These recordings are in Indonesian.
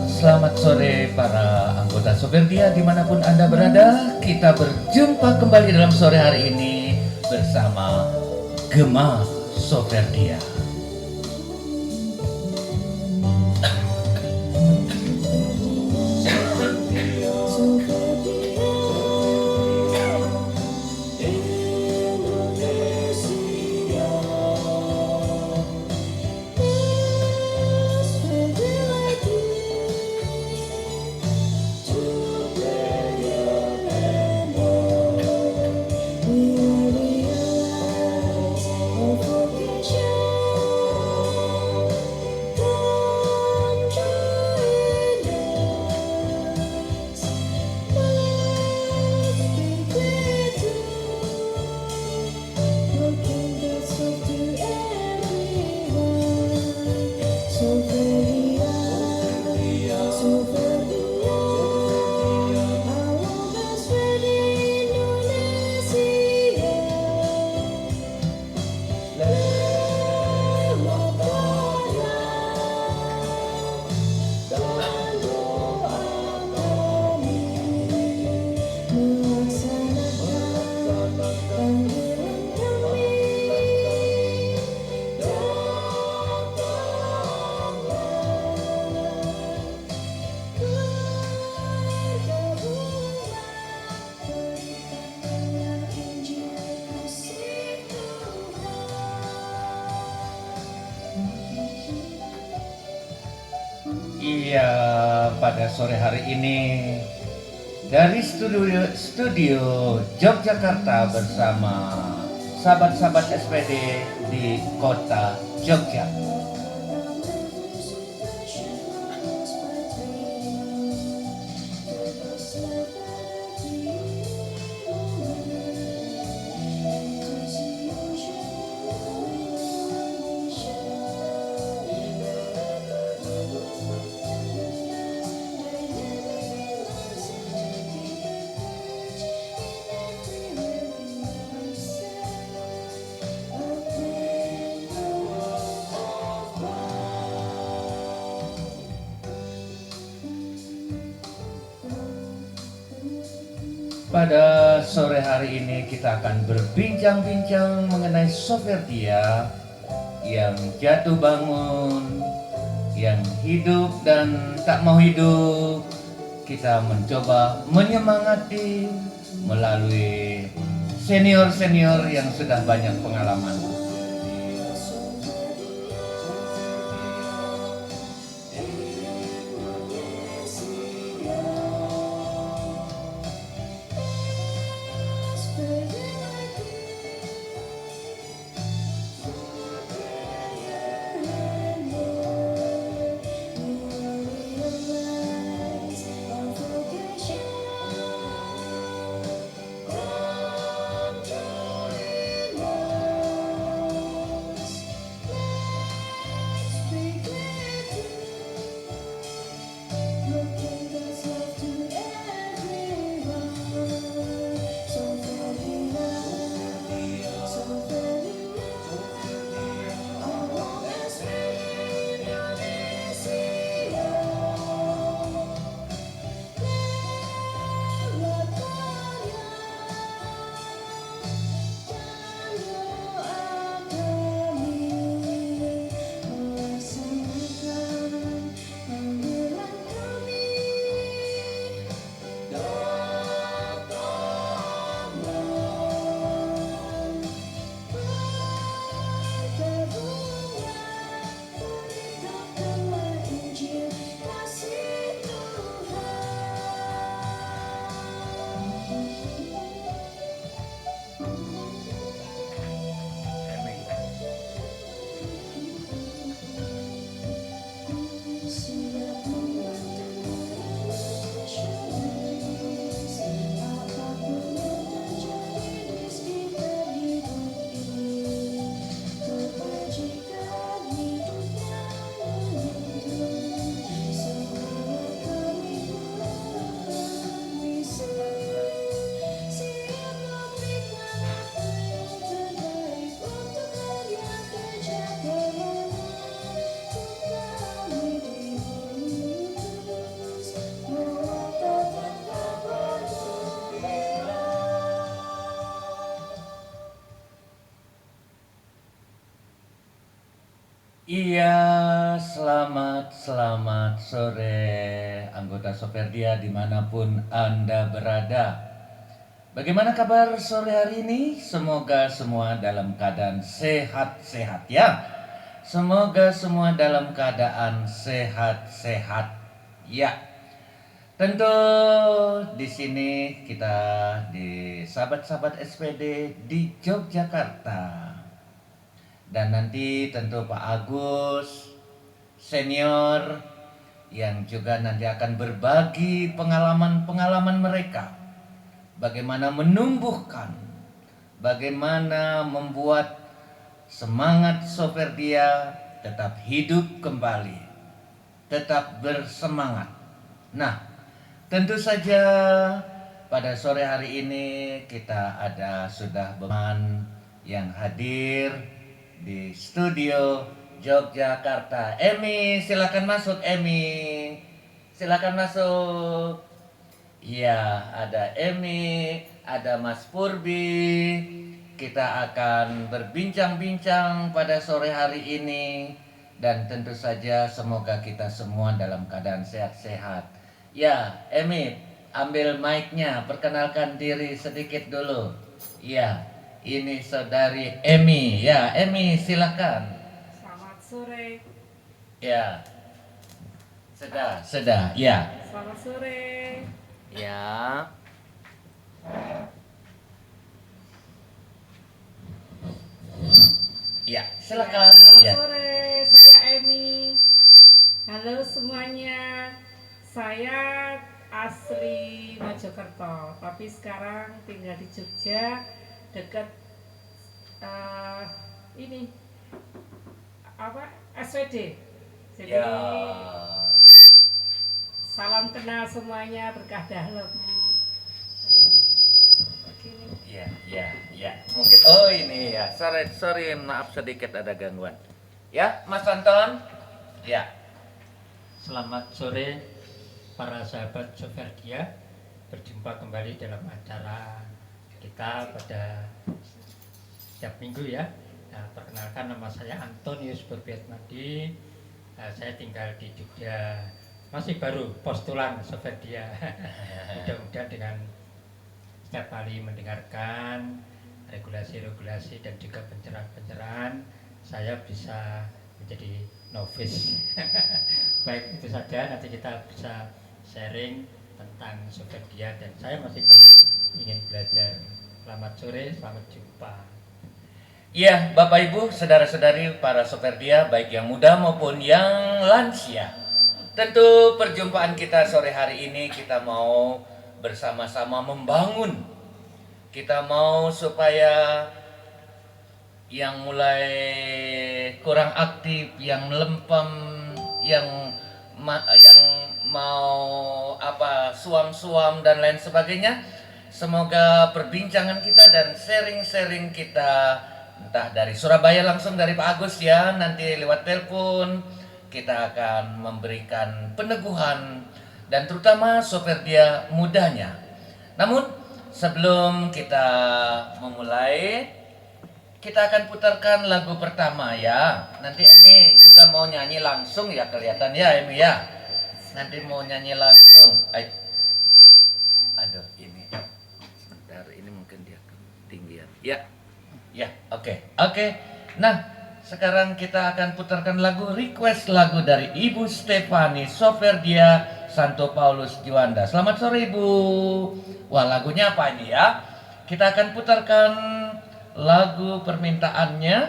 Selamat sore para anggota Soberdia dimanapun Anda berada. Kita berjumpa kembali dalam sore hari ini bersama Gema Soberdia. Iya, pada sore hari ini dari studio Yogyakarta bersama sahabat-sahabat SPD di kota Jogja. Pada sore hari ini kita akan berbincang-bincang mengenai Soberdia yang jatuh bangun, yang hidup dan tak mau hidup. Kita mencoba menyemangati melalui senior-senior yang sudah banyak pengalaman. sore anggota Soferdia dimanapun Anda berada. Bagaimana kabar sore hari ini? Semoga semua dalam keadaan sehat-sehat ya. Semoga semua dalam keadaan sehat-sehat ya. Tentu di sini kita di sahabat-sahabat SPD di Yogyakarta. Dan nanti tentu Pak Agus senior yang juga nanti akan berbagi pengalaman-pengalaman mereka. Bagaimana menumbuhkan, bagaimana membuat semangat Soferdia tetap hidup kembali, tetap bersemangat. Nah, tentu saja pada sore hari ini kita ada sudah teman yang hadir di studio Yogyakarta. Emi, silakan masuk Emi. Silakan masuk. Ya, ada Emi, ada Mas Purbi. Kita akan berbincang-bincang pada sore hari ini dan tentu saja semoga kita semua dalam keadaan sehat-sehat. Ya, Emi, ambil mic-nya, perkenalkan diri sedikit dulu. Ya, ini saudari Emi. Ya, Emi silakan. Selamat sore. Ya. Sudah. Ya. Selamat sore. Ya. Ya, silakan. Selamat Ya. sore, saya Emi. Halo semuanya. Saya asli Mojokerto, tapi sekarang tinggal di Jogja, dekat ini SWD. Jadi Ya. salam kenal semuanya, berkah dalam. Ya. Mungkin ini ya. Sorry, maaf sedikit ada gangguan. Ya, Mas Anton. Ya. Selamat sore para sahabat Soferdia. Berjumpa kembali dalam acara kita pada setiap minggu ya. Nah, perkenalkan nama saya Antonius Berbiatmadi. Saya tinggal di Jogja. Masih baru postulan Soferdia. Mudah-mudahan dengan setiap kali mendengarkan regulasi-regulasi dan juga pencerahan-pencerahan, saya bisa menjadi novice. Baik, itu saja. Nanti kita bisa sharing tentang Soferdia dan saya masih banyak ingin belajar. Selamat sore, selamat jumpa. Iya, Bapak Ibu, saudara-saudari para Soferdia, baik yang muda maupun yang lansia. Tentu perjumpaan kita sore hari ini kita mau bersama-sama membangun. Kita mau supaya yang mulai kurang aktif, yang lempem, yang mau suam-suam dan lain sebagainya. Semoga perbincangan kita dan sharing-sharing kita entah dari Surabaya langsung dari Pak Agus ya, nanti lewat telepon kita akan memberikan peneguhan dan terutama Soferdia mudanya. Namun sebelum kita memulai, kita akan putarkan lagu pertama ya. Nanti Emi juga mau nyanyi langsung ya, kelihatan ya Emi ya. Nanti mau nyanyi langsung. Aduh ini sebentar, ini mungkin dia ketinggian. Ya, oke. Nah, sekarang kita akan putarkan request lagu dari Ibu Stefani Soferdia Santo Paulus Juanda. Selamat sore Ibu. Wah, lagunya apa ini ya? Kita akan putarkan lagu permintaannya.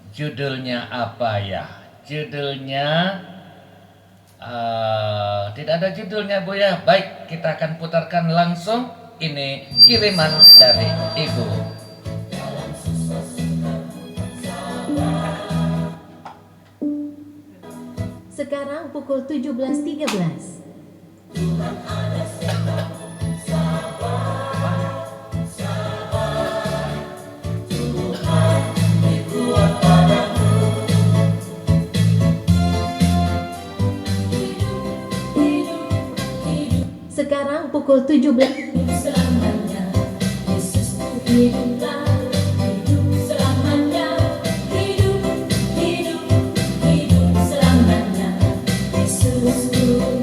Judulnya apa ya? Judulnya tidak ada judulnya Bu ya. Baik, kita akan putarkan langsung. Ini kiriman dari Ibu. Sekarang pukul 17.13. Sekarang pukul 17. Selamanya Yesus hiduplah, hidup selamanya, hidup selamanya Yesus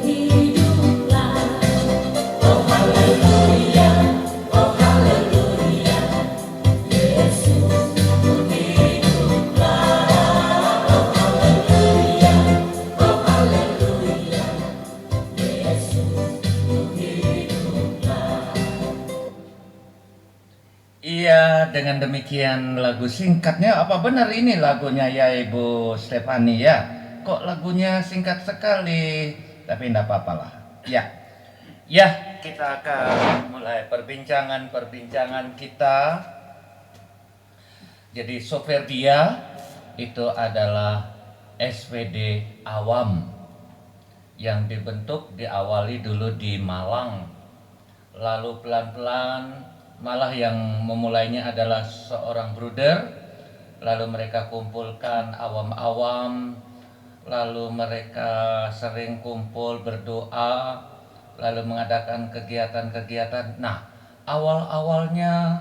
hiduplah. Oh haleluya, oh haleluya, Yesus hiduplah. Oh haleluya, oh haleluya, Yesus hiduplah. Iya, dengan demikian lagu singkatnya, apa benar ini lagunya ya Ibu Stefani ya? Kok lagunya singkat sekali? Tapi enggak apa-apalah. Ya, ya kita akan mulai perbincangan kita. Jadi Soferdia itu adalah SPD awam yang diawali dulu di Malang, lalu pelan-pelan malah yang memulainya adalah seorang bruder, lalu mereka kumpulkan awam-awam, lalu mereka sering kumpul berdoa, lalu mengadakan kegiatan-kegiatan. Nah, awal-awalnya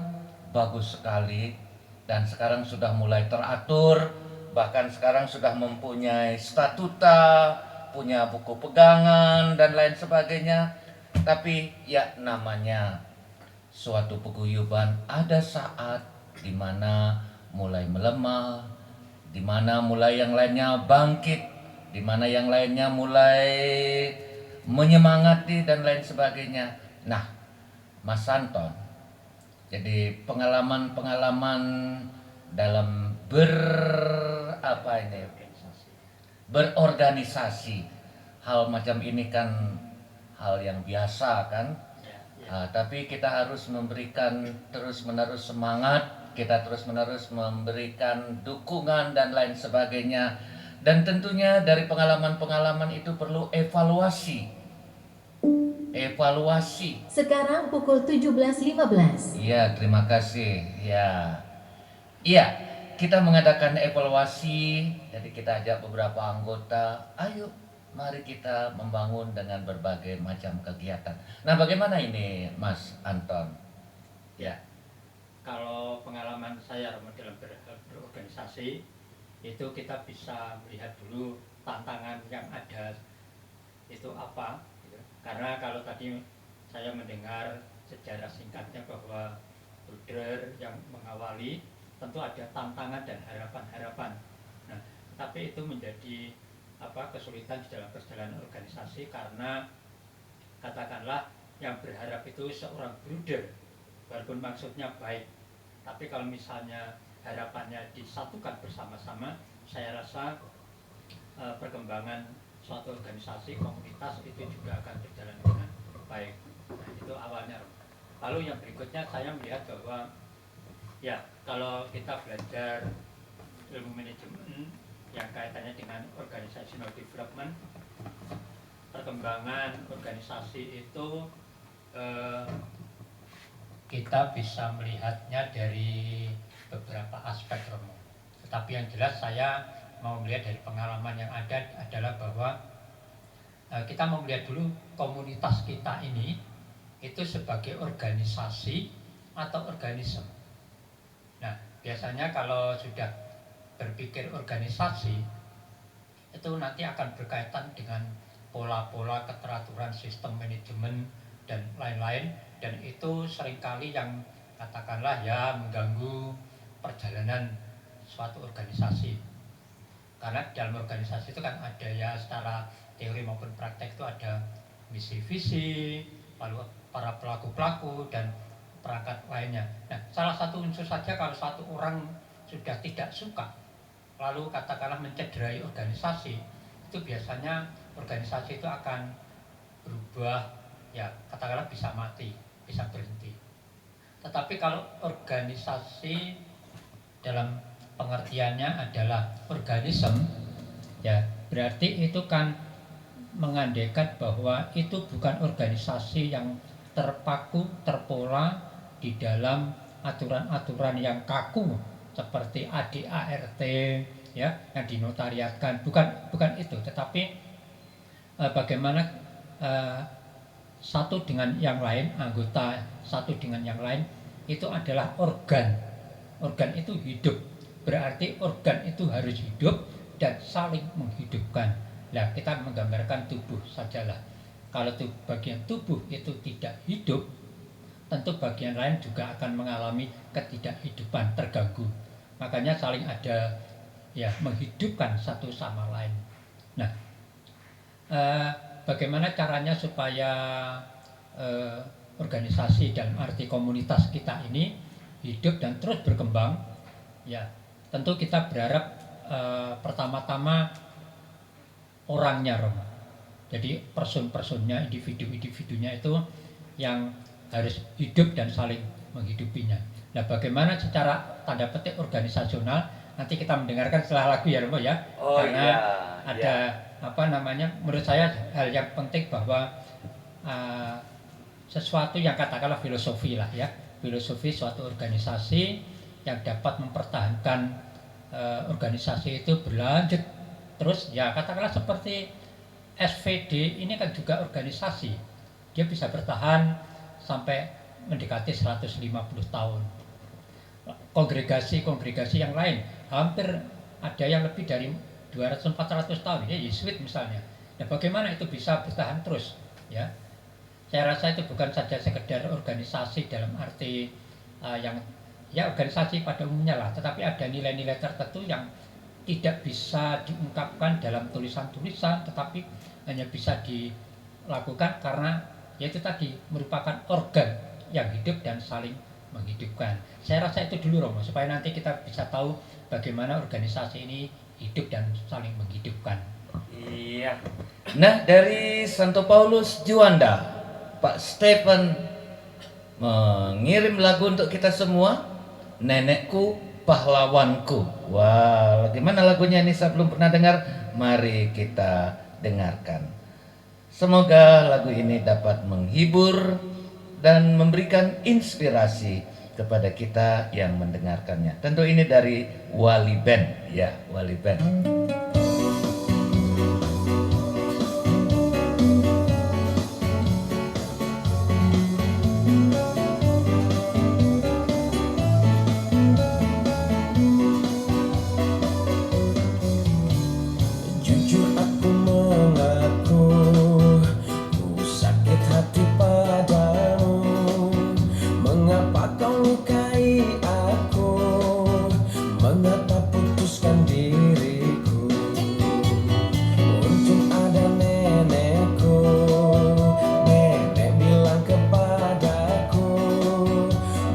bagus sekali dan sekarang sudah mulai teratur, bahkan sekarang sudah mempunyai statuta, punya buku pegangan dan lain sebagainya. Tapi ya namanya suatu paguyuban ada saat di mana mulai melemah, di mana mulai yang lainnya bangkit, di mana yang lainnya mulai menyemangati dan lain sebagainya. Nah, Mas Anton, jadi pengalaman-pengalaman dalam berorganisasi, hal macam ini kan hal yang biasa kan. Tapi kita harus memberikan terus-menerus semangat, kita terus-menerus memberikan dukungan dan lain sebagainya. Dan tentunya dari pengalaman-pengalaman itu perlu evaluasi. Sekarang pukul 17.15. Iya, terima kasih. Ya. Iya, kita mengadakan evaluasi. Jadi kita ajak beberapa anggota, ayo mari kita membangun dengan berbagai macam kegiatan. Nah, bagaimana ini Mas Anton? Ya, kalau pengalaman saya dalam berorganisasi itu kita bisa melihat dulu tantangan yang ada itu apa gitu. Karena kalau tadi saya mendengar sejarah singkatnya bahwa bruder yang mengawali tentu ada tantangan dan harapan-harapan. Nah, tapi itu menjadi kesulitan di dalam perjalanan organisasi karena katakanlah yang berharap itu seorang bruder walaupun maksudnya baik, tapi kalau misalnya harapannya disatukan bersama-sama, saya rasa perkembangan suatu organisasi komunitas itu juga akan berjalan dengan baik. Nah, itu awalnya. Lalu yang berikutnya saya melihat bahwa ya kalau kita belajar ilmu manajemen yang kaitannya dengan organizational development, perkembangan organisasi itu kita bisa melihatnya dari beberapa aspek, Romo. Tetapi yang jelas saya mau melihat dari pengalaman yang ada adalah bahwa kita mau melihat dulu komunitas kita ini itu sebagai organisasi atau organisme. Nah, biasanya kalau sudah berpikir organisasi itu nanti akan berkaitan dengan pola-pola keteraturan sistem manajemen dan lain-lain, dan itu seringkali yang katakanlah ya mengganggu perjalanan suatu organisasi. Karena dalam organisasi itu kan ada ya secara teori maupun praktek itu ada misi visi, lalu para pelaku-pelaku dan perangkat lainnya. Nah, salah satu unsur saja kalau satu orang sudah tidak suka lalu katakanlah mencederai organisasi, itu biasanya organisasi itu akan berubah, ya katakanlah bisa mati, bisa berhenti. Tetapi kalau organisasi dalam pengertiannya adalah organisme, ya berarti itu kan mengandaikan bahwa itu bukan organisasi yang terpaku, terpola di dalam aturan-aturan yang kaku seperti ADART ya yang dinotariatkan, bukan itu, tetapi bagaimana satu dengan yang lain, anggota satu dengan yang lain itu adalah organ itu hidup, berarti organ itu harus hidup dan saling menghidupkan. Nah, kita menggambarkan tubuh sajalah. Kalau bagian tubuh itu tidak hidup, tentu bagian lain juga akan mengalami ketidakhidupan, terganggu. Makanya saling ada ya, menghidupkan satu sama lain. Nah, bagaimana caranya supaya organisasi dalam arti komunitas kita ini hidup dan terus berkembang? Ya, tentu kita berharap pertama-tama orangnya, Romo. Jadi person-personnya, individu-individunya itu yang harus hidup dan saling menghidupinya. Nah, bagaimana secara tanda petik organisasional, nanti kita mendengarkan setelah lagu ya, Romo ya. Karena ada menurut saya hal yang penting bahwa sesuatu yang katakanlah filosofi lah ya, filosofi suatu organisasi yang dapat mempertahankan organisasi itu berlanjut terus, ya katakanlah seperti SVD ini kan juga organisasi, dia bisa bertahan sampai mendekati 150 tahun. Kongregasi yang lain hampir ada yang lebih dari 200-400 tahun, ya Yesuit misalnya. Nah, bagaimana itu bisa bertahan terus? Ya, saya rasa itu bukan saja sekedar organisasi dalam arti yang ya organisasi pada umumnya lah, tetapi ada nilai-nilai tertentu yang tidak bisa diungkapkan dalam tulisan-tulisan, tetapi hanya bisa dilakukan karena yaitu tadi merupakan organ yang hidup dan saling menghidupkan. Saya rasa itu dulu, Romo, supaya nanti kita bisa tahu bagaimana organisasi ini hidup dan saling menghidupkan. Iya. Nah, dari Santo Paulus Juanda, Pak Stephen mengirim lagu untuk kita semua, Nenekku Pahlawanku. Wah, gimana lagunya ini? Saya belum pernah dengar. Mari kita dengarkan. Semoga lagu ini dapat menghibur dan memberikan inspirasi kepada kita yang mendengarkannya. Tentu ini dari Wali Band, ya, Wali Band. Jujur aku mengaku, ku sakit hati padamu. Mengapa kau lukai aku? Mengapa putuskan diriku? Untung ada nenekku. Nenek bilang kepadaku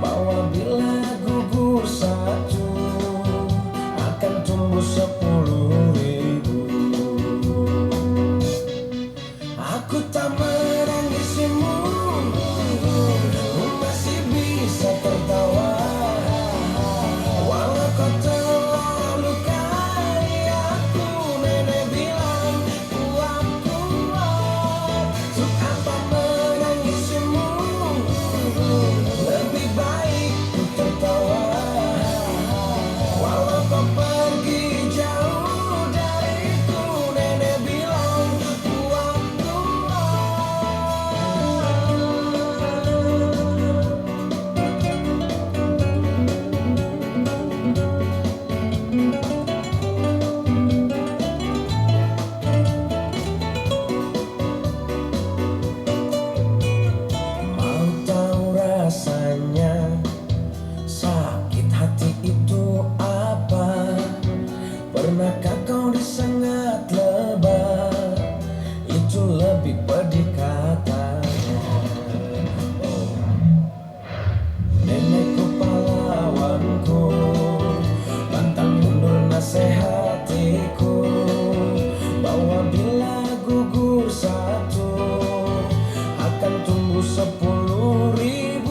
bahwa bila gugur satu akan tumbuh 10.000. Aku tak menangisimu, ku masih bisa tertawa. Walau kau telah lukai aku, nenek bilang kuat kuat. Untuk apa menangisimu? Lebih baik ku tertawa. Walau kau pergi jauh dariku, nenek bilang kuat kuat. Mau tahu rasanya sakit hati itu apa? Pernahkah kau disengat lebah? Itu lebih pedih katanya. Oh, nenekku pahlawanku, pantang mundur nasihatiku, bahwa bila gugur satu akan tumbuh 10.000.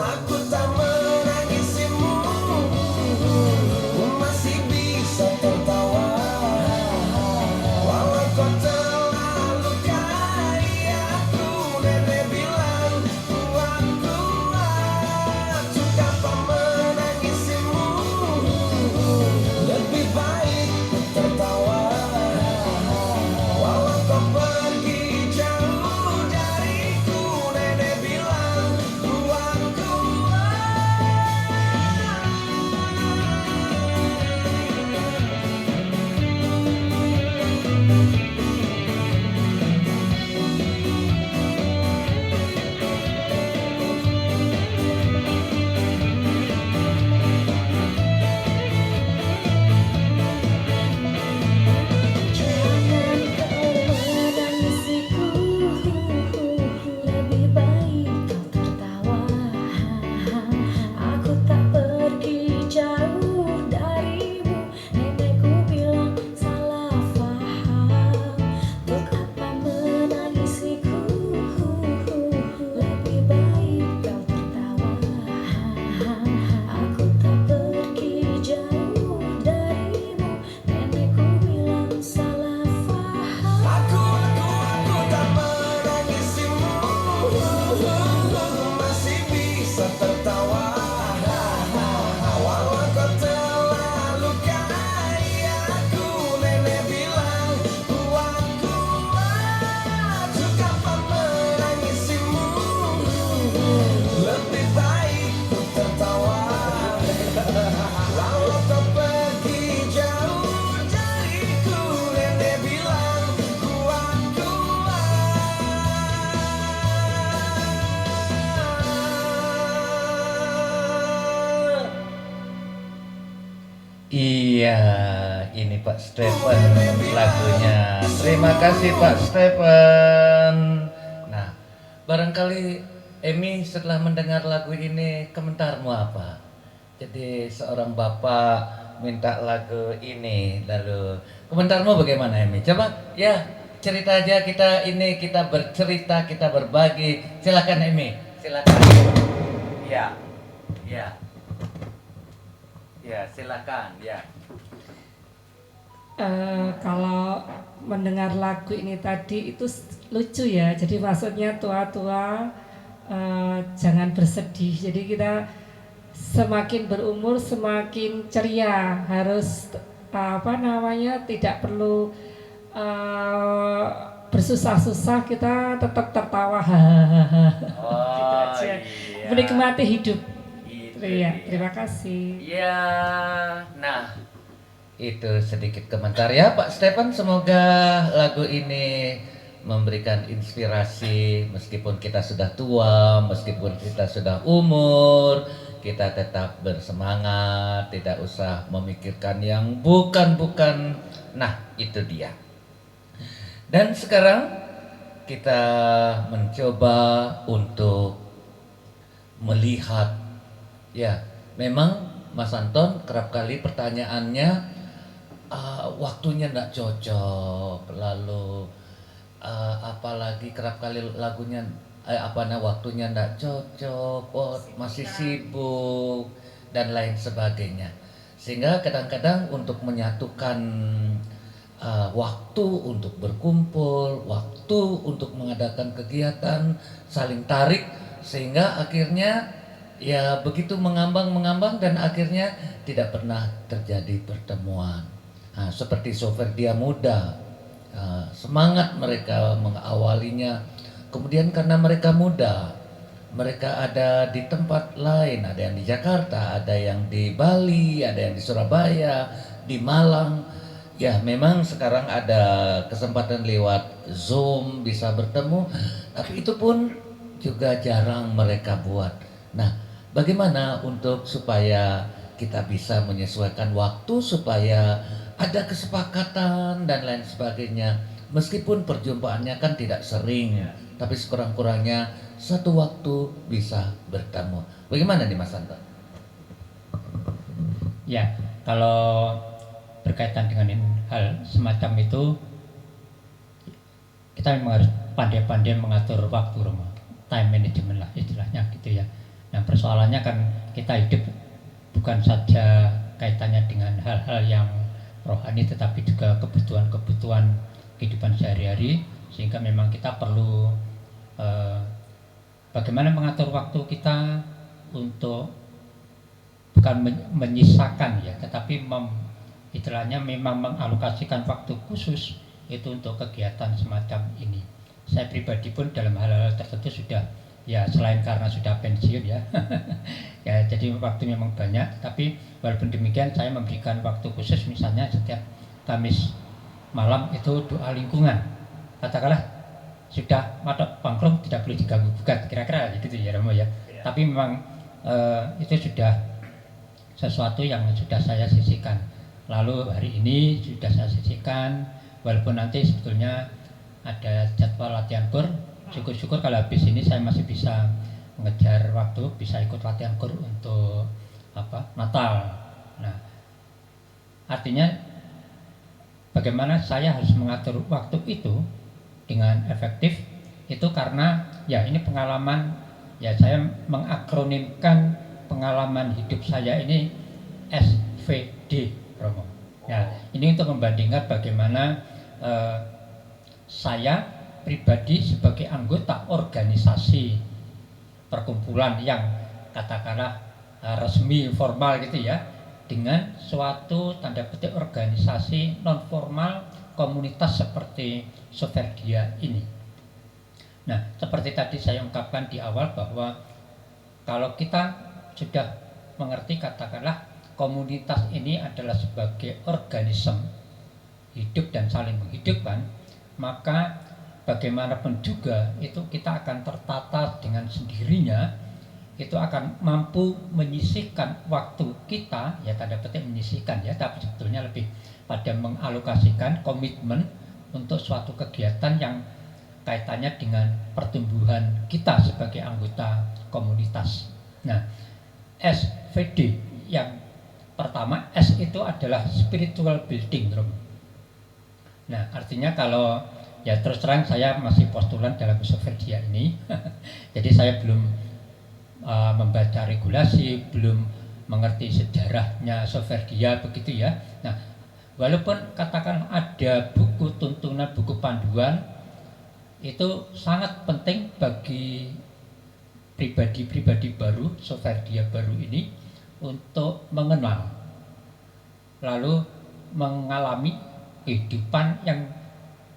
Aku tak menangisimu, ku masih bisa tertawa. Walau kau telah lukai aku, nenek bilang kuat kuat. Untuk apa menangisimu? Lebih baik ku tertawa. Walau kau pergi jauh Ya, ini Pak Stephen lagunya. Terima kasih Pak Stephen. Nah, barangkali Emi setelah mendengar lagu ini komentarmu apa? Jadi seorang bapak minta lagu ini, lalu komentarmu bagaimana Emi? Coba ya cerita aja, kita bercerita, kita berbagi. Silakan Emi, silakan. Ya, ya, ya silakan ya. Kalau mendengar lagu ini tadi itu lucu ya. Jadi maksudnya tua-tua jangan bersedih. Jadi kita semakin berumur semakin ceria. Harus tidak perlu bersusah-susah, kita tetap tertawa. Gitu aja. Iya. Menikmati hidup. Itu Iya, dia. terima kasih. Ya, nah itu sedikit komentar ya Pak Stephen. Semoga lagu ini memberikan inspirasi meskipun kita sudah tua, meskipun kita sudah umur, kita tetap bersemangat, tidak usah memikirkan yang bukan-bukan. Nah, itu dia. Dan sekarang kita mencoba untuk melihat, ya memang Mas Anton kerap kali pertanyaannya waktunya tidak cocok, lalu apalagi kerap kali lagunya waktunya tidak cocok, masih sibuk dan lain sebagainya, sehingga kadang-kadang untuk menyatukan waktu untuk berkumpul, waktu untuk mengadakan kegiatan, saling tarik, sehingga akhirnya ya begitu mengambang dan akhirnya tidak pernah terjadi pertemuan. Nah, seperti Soferdia Muda, semangat mereka mengawalinya, kemudian karena mereka muda, mereka ada di tempat lain, ada yang di Jakarta, ada yang di Bali, ada yang di Surabaya, di Malang. Ya memang sekarang ada kesempatan lewat Zoom bisa bertemu, tapi itu pun juga jarang mereka buat. Nah, bagaimana untuk supaya kita bisa menyesuaikan waktu, supaya ada kesepakatan dan lain sebagainya. Meskipun perjumpaannya kan tidak sering, tapi sekurang-kurangnya satu waktu bisa bertemu. Bagaimana nih Mas Anton? Ya, kalau berkaitan dengan hal semacam itu, kita memang harus pandai-pandai mengatur waktu, Romo. Time management lah istilahnya gitu ya. Nah, persoalannya kan kita hidup bukan saja kaitannya dengan hal-hal yang rohani, tetapi juga kebutuhan-kebutuhan kehidupan sehari-hari, sehingga memang kita perlu bagaimana mengatur waktu kita untuk bukan menyisakan ya, tetapi istilahnya memang mengalokasikan waktu khusus itu untuk kegiatan semacam ini. Saya pribadi pun dalam hal-hal tertentu sudah ya, selain karena sudah pensiun ya ya, jadi waktu memang banyak, tapi walaupun demikian saya memberikan waktu khusus, misalnya setiap Kamis malam itu doa lingkungan, katakanlah sudah matok pangkrong tidak boleh diganggu gugat, kira-kira gitu ya Romo ya. Tapi memang itu sudah sesuatu yang sudah saya sisihkan. Lalu hari ini sudah saya sisihkan, walaupun nanti sebetulnya ada jadwal latihan kur. Syukur-syukur kalau habis ini saya masih bisa mengejar waktu, bisa ikut latihan kur untuk Natal. Nah, artinya bagaimana saya harus mengatur waktu itu dengan efektif, itu karena ya ini pengalaman, ya saya mengakronimkan pengalaman hidup saya ini SVD, Romo. Ya, ini untuk membandingkan bagaimana saya pribadi sebagai anggota organisasi perkumpulan yang katakanlah resmi formal gitu ya, dengan suatu tanda petik organisasi non formal komunitas seperti Soferdia ini. Nah, seperti tadi saya ungkapkan di awal bahwa kalau kita sudah mengerti katakanlah komunitas ini adalah sebagai organisme hidup dan saling menghidupkan, maka bagaimanapun juga itu kita akan tertata dengan sendirinya itu akan mampu menyisihkan waktu kita, ya tanda petik menyisihkan ya, tapi sebetulnya lebih pada mengalokasikan komitmen untuk suatu kegiatan yang kaitannya dengan pertumbuhan kita sebagai anggota komunitas. Nah, SVD yang pertama, S itu adalah spiritual building, Romo. Nah, artinya kalau ya terus terang saya masih postulan dalam Soferdia ini, jadi saya belum membaca regulasi, belum mengerti sejarahnya Soferdia begitu ya. Nah, walaupun katakan ada buku tuntunan, buku panduan, itu sangat penting bagi pribadi-pribadi baru, Soferdia baru ini untuk mengenal, lalu mengalami kehidupan yang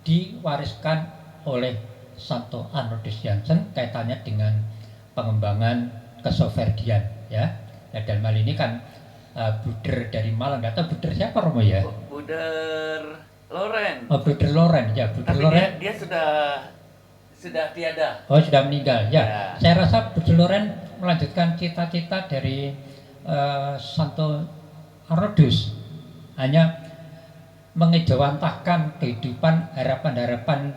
diwariskan oleh Santo Arnoldus Jansen kaitannya dengan pengembangan kesoferdian ya. Nah, dalam hal ini kan Buder dari Malang, nggak tahu Buder siapa Romo ya? Buder Loren. Oh, Buder Loren ya, Buder Tapi Loren. dia sudah tiada. Oh, sudah meninggal ya. Ya. Saya rasa Buder Loren melanjutkan cita-cita dari Santo Arnoldus, hanya mengejawantahkan kehidupan, harapan-harapan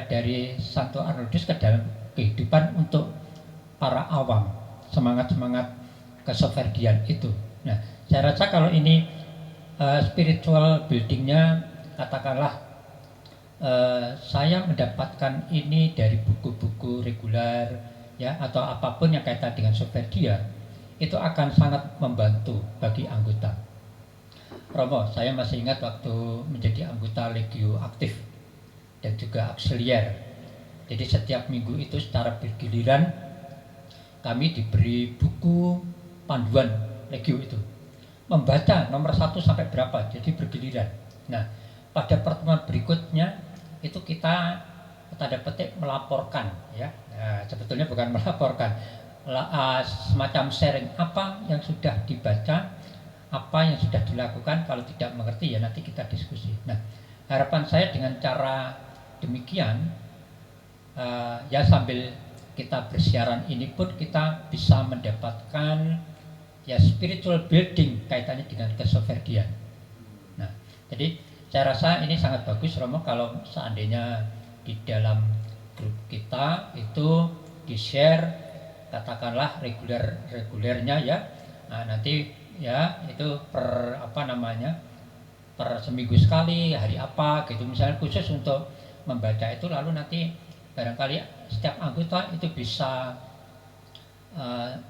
dari Santo Arnoldus ke dalam kehidupan untuk para awam, semangat-semangat kesoferdian itu. Nah, saya rasa kalau ini spiritual buildingnya, katakanlah saya mendapatkan ini dari buku-buku reguler ya, atau apapun yang kaitan dengan Soferdia, itu akan sangat membantu bagi anggota. Romo, saya masih ingat waktu menjadi anggota Legio aktif dan juga auxiliar. Jadi setiap minggu itu secara bergiliran kami diberi buku panduan Legio itu, membaca nomor 1 sampai berapa, jadi bergiliran. Nah, pada pertemuan berikutnya itu kita tanda petik melaporkan ya. Nah, sebetulnya bukan melaporkan, semacam sharing apa yang sudah dibaca, apa yang sudah dilakukan. Kalau tidak mengerti ya nanti kita diskusi. Nah, harapan saya dengan cara demikian ya, sambil kita bersiaran ini pun kita bisa mendapatkan ya spiritual building kaitannya dengan kesoferdian. Nah, jadi saya rasa ini sangat bagus Romo kalau seandainya di dalam grup kita itu di-share, katakanlah regulernya ya. Nah, nanti ya itu per seminggu sekali, hari apa gitu misalnya khusus untuk membaca itu, lalu nanti barangkali setiap anggota itu bisa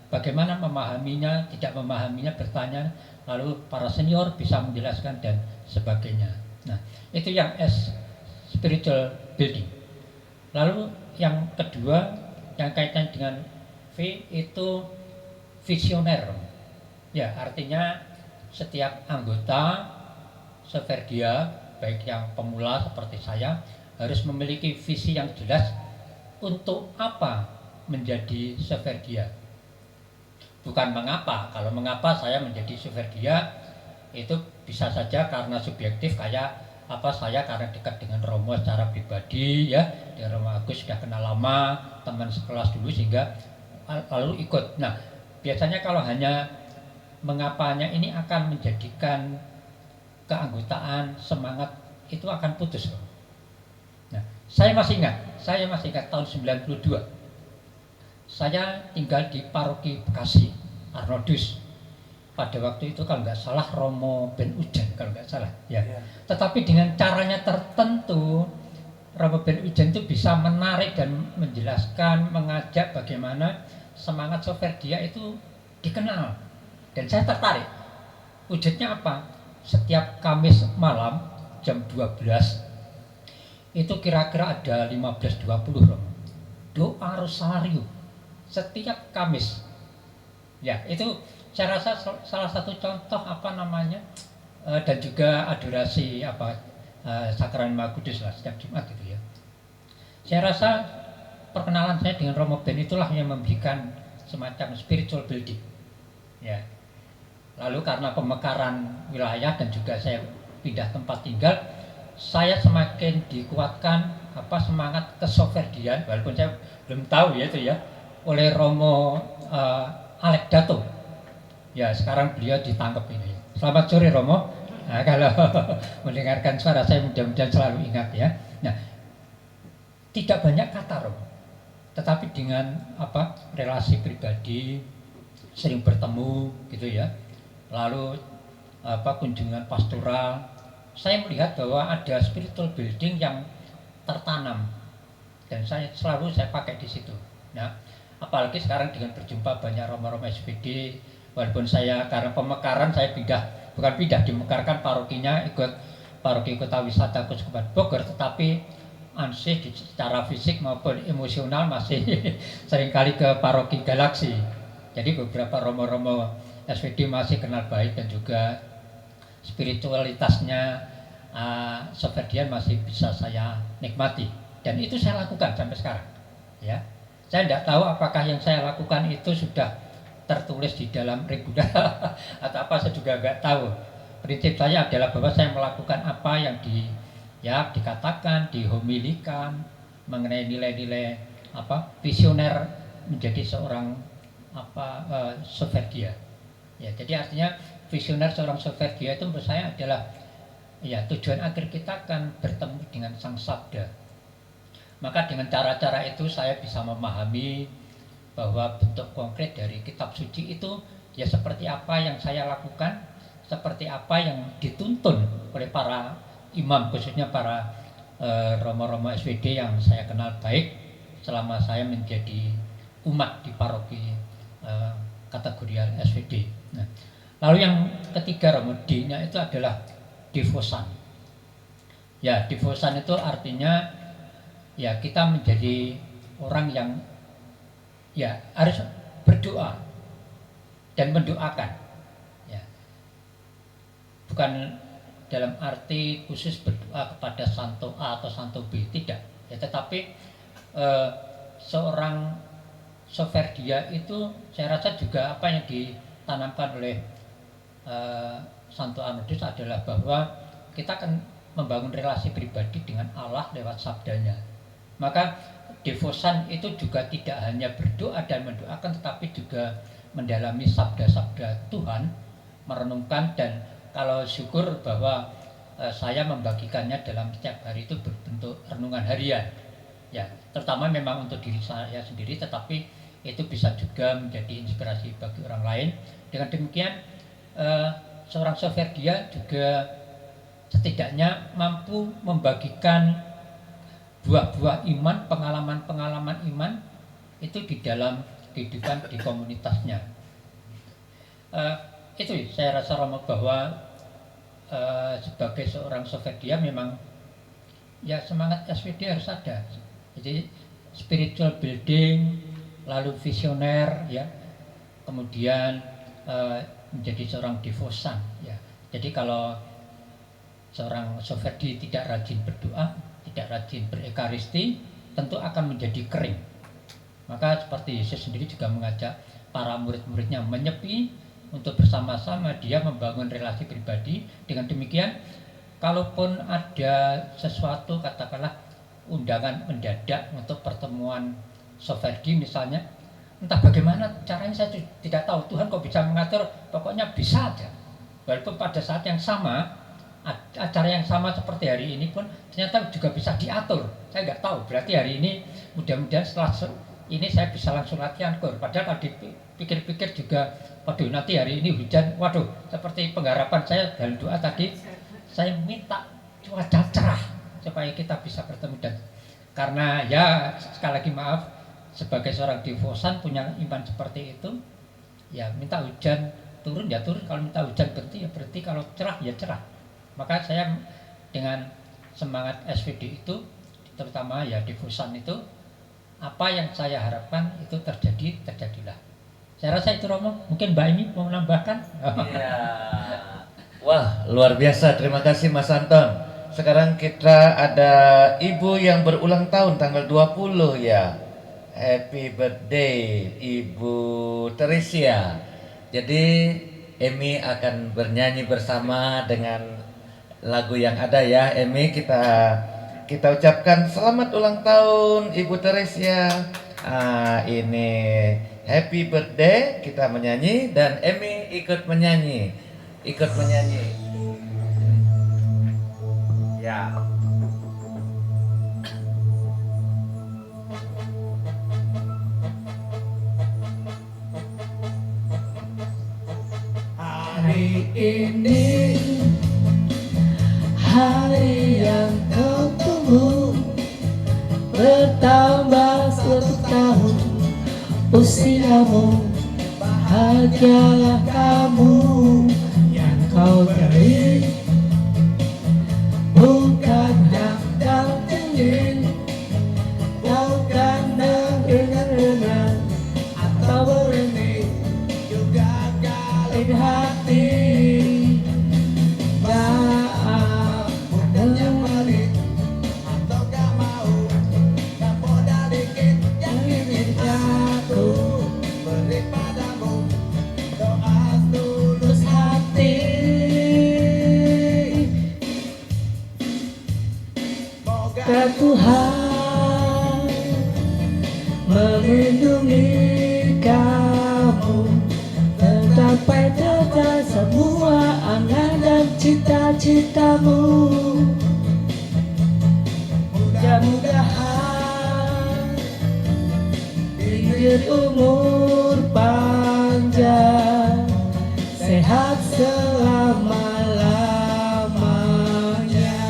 bagaimana memahaminya, tidak memahaminya bertanya, lalu para senior bisa menjelaskan dan sebagainya. Nah, itu yang S, spiritual building. Lalu yang kedua yang kaitan dengan V itu visioner. Ya, artinya setiap anggota Soferdia, baik yang pemula seperti saya, harus memiliki visi yang jelas untuk apa menjadi Soferdia. Bukan mengapa. Kalau mengapa saya menjadi Soferdia itu bisa saja karena subjektif, kayak saya karena dekat dengan Romo secara pribadi ya, dengan Romo Agus sudah kenal lama, teman sekelas dulu sehingga lalu ikut. Nah, biasanya kalau hanya mengapanya ini akan menjadikan keanggotaan, semangat itu akan putus. Nah, saya masih ingat tahun 92. Saya tinggal di paroki Bekasi, Arnoldus. Pada waktu itu kalau nggak salah Romo Ben Ujan kalau nggak salah ya. Tetapi dengan caranya tertentu Romo Ben Ujan itu bisa menarik dan menjelaskan, mengajak bagaimana semangat Soferdia itu dikenal. Dan saya tertarik. Wujudnya apa? Setiap Kamis malam jam 12 itu kira-kira ada 15-20 Romo, doa rosario setiap Kamis. Ya, itu saya rasa salah satu contoh dan juga adorasi Sakramen Maha Kudus lah setiap Jumat gitu ya. Saya rasa perkenalan saya dengan Romo Ben itulah yang memberikan semacam spiritual building. Ya. Lalu karena pemekaran wilayah dan juga saya pindah tempat tinggal, saya semakin dikuatkan semangat kesoferdian, walaupun saya belum tahu ya itu ya oleh Romo Alek Dato. Ya, sekarang beliau ditangkap ini. Selamat sore Romo. Nah, kalau mendengarkan suara saya mudah-mudahan selalu ingat ya. Nah, tidak banyak kata Romo, tetapi dengan relasi pribadi, sering bertemu gitu ya. Lalu kunjungan pastoral, saya melihat bahwa ada spiritual building yang tertanam dan saya pakai di situ. Nah, apalagi sekarang dengan berjumpa banyak romo-romo SPD, walaupun saya karena pemekaran saya dimekarkan parokinya ikut paroki Kota Wisata Kuskupan Bogor, tetapi ansih secara fisik maupun emosional masih seringkali ke paroki Galaksi. Jadi beberapa romo-romo SPD masih kenal baik dan juga spiritualitasnya Soferdian masih bisa saya nikmati dan itu saya lakukan sampai sekarang ya. Saya tidak tahu apakah yang saya lakukan itu sudah tertulis di dalam regula atau apa, saya juga nggak tahu. Prinsip saya adalah bahwa saya melakukan apa yang dikatakan, dihomilikan mengenai nilai-nilai visioner menjadi seorang Soferdia. Ya, jadi artinya visioner seorang Soferdia itu menurut saya adalah ya tujuan akhir kita akan bertemu dengan Sang Sabda. Maka dengan cara-cara itu saya bisa memahami bahwa bentuk konkret dari kitab suci itu ya seperti apa yang saya lakukan, seperti apa yang dituntun oleh para imam, khususnya para romo-romo SPD yang saya kenal baik selama saya menjadi umat di paroki kategorial SPD. Nah, lalu yang ketiga Romo D-nya itu adalah devosan. Ya, devosan itu artinya ya kita menjadi orang yang ya harus berdoa dan mendoakan. Ya. Bukan dalam arti khusus berdoa kepada Santo A atau Santo B, tidak. Ya, tetapi seorang Soferdia itu saya rasa juga apa yang ditanamkan oleh Santo Arnodus adalah bahwa kita akan membangun relasi pribadi dengan Allah lewat sabdanya. Maka devosan itu juga tidak hanya berdoa dan mendoakan, tetapi juga mendalami sabda-sabda Tuhan, merenungkan, dan kalau syukur bahwa saya membagikannya dalam setiap hari itu berbentuk renungan harian. Ya, terutama memang untuk diri saya sendiri, tetapi itu bisa juga menjadi inspirasi bagi orang lain. Dengan demikian seorang Soferdia juga setidaknya mampu membagikan buah-buah iman, pengalaman-pengalaman iman itu di dalam kehidupan di komunitasnya. Itu saya rasa Romo bahwa sebagai seorang Soferdia memang ya semangat SPD harus ada. Jadi spiritual building, lalu visioner, ya, kemudian menjadi seorang devosan, ya. Jadi kalau seorang Soferdi tidak rajin berdoa, tidak rajin berekaristi, tentu akan menjadi kering. Maka seperti Yesus sendiri juga mengajak para murid-muridnya menyepi untuk bersama-sama dia membangun relasi pribadi. Dengan demikian, kalaupun ada sesuatu, katakanlah undangan mendadak untuk pertemuan Soferdi misalnya, entah bagaimana caranya saya tidak tahu, Tuhan kok bisa mengatur, pokoknya bisa aja. Walaupun pada saat yang sama, acara yang sama seperti hari ini pun ternyata juga bisa diatur. Saya nggak tahu, berarti hari ini mudah-mudahan setelah ini saya bisa langsung latihan kur. Padahal kalau dipikir-pikir juga, waduh nanti hari ini hujan, waduh seperti pengharapan saya dalam doa tadi, saya minta cuaca cerah supaya kita bisa bertemu. Dan karena ya sekali lagi maaf, sebagai seorang devosan punya iman seperti itu, ya minta hujan turun ya turun, kalau minta hujan berhenti ya berhenti, kalau cerah ya cerah. Maka saya dengan semangat SPD itu, terutama ya devosan itu, apa yang saya harapkan itu terjadilah. Saya rasa itu Romo. Mungkin Mbak Imi mau menambahkan? Iya. Wah, luar biasa. Terima kasih Mas Anton. Sekarang kita ada ibu yang berulang tahun tanggal 20 ya. Happy birthday Ibu Teresia. Jadi Emi akan bernyanyi bersama dengan lagu yang ada ya. Emi, kita ucapkan selamat ulang tahun Ibu Teresia. Ini happy birthday, kita menyanyi dan Emi ikut menyanyi. Ya. Hari ini hari yang kau tunggu, bertambah 1 tahun usiamu, bahagialah kamu yang kau cari, bukan yang tinggi, bukan dengar atau berhenti, juga galin hati. Maaf, modalnya balik atau gak mau, gak modal dikit yang ingin aku beri padamu, doa tulus hati. Moga Tuhan melindungi kamu, tercapai semua angan dan cita-citamu. Mudah-mudahan diberi umur panjang, sehat selama-lamanya.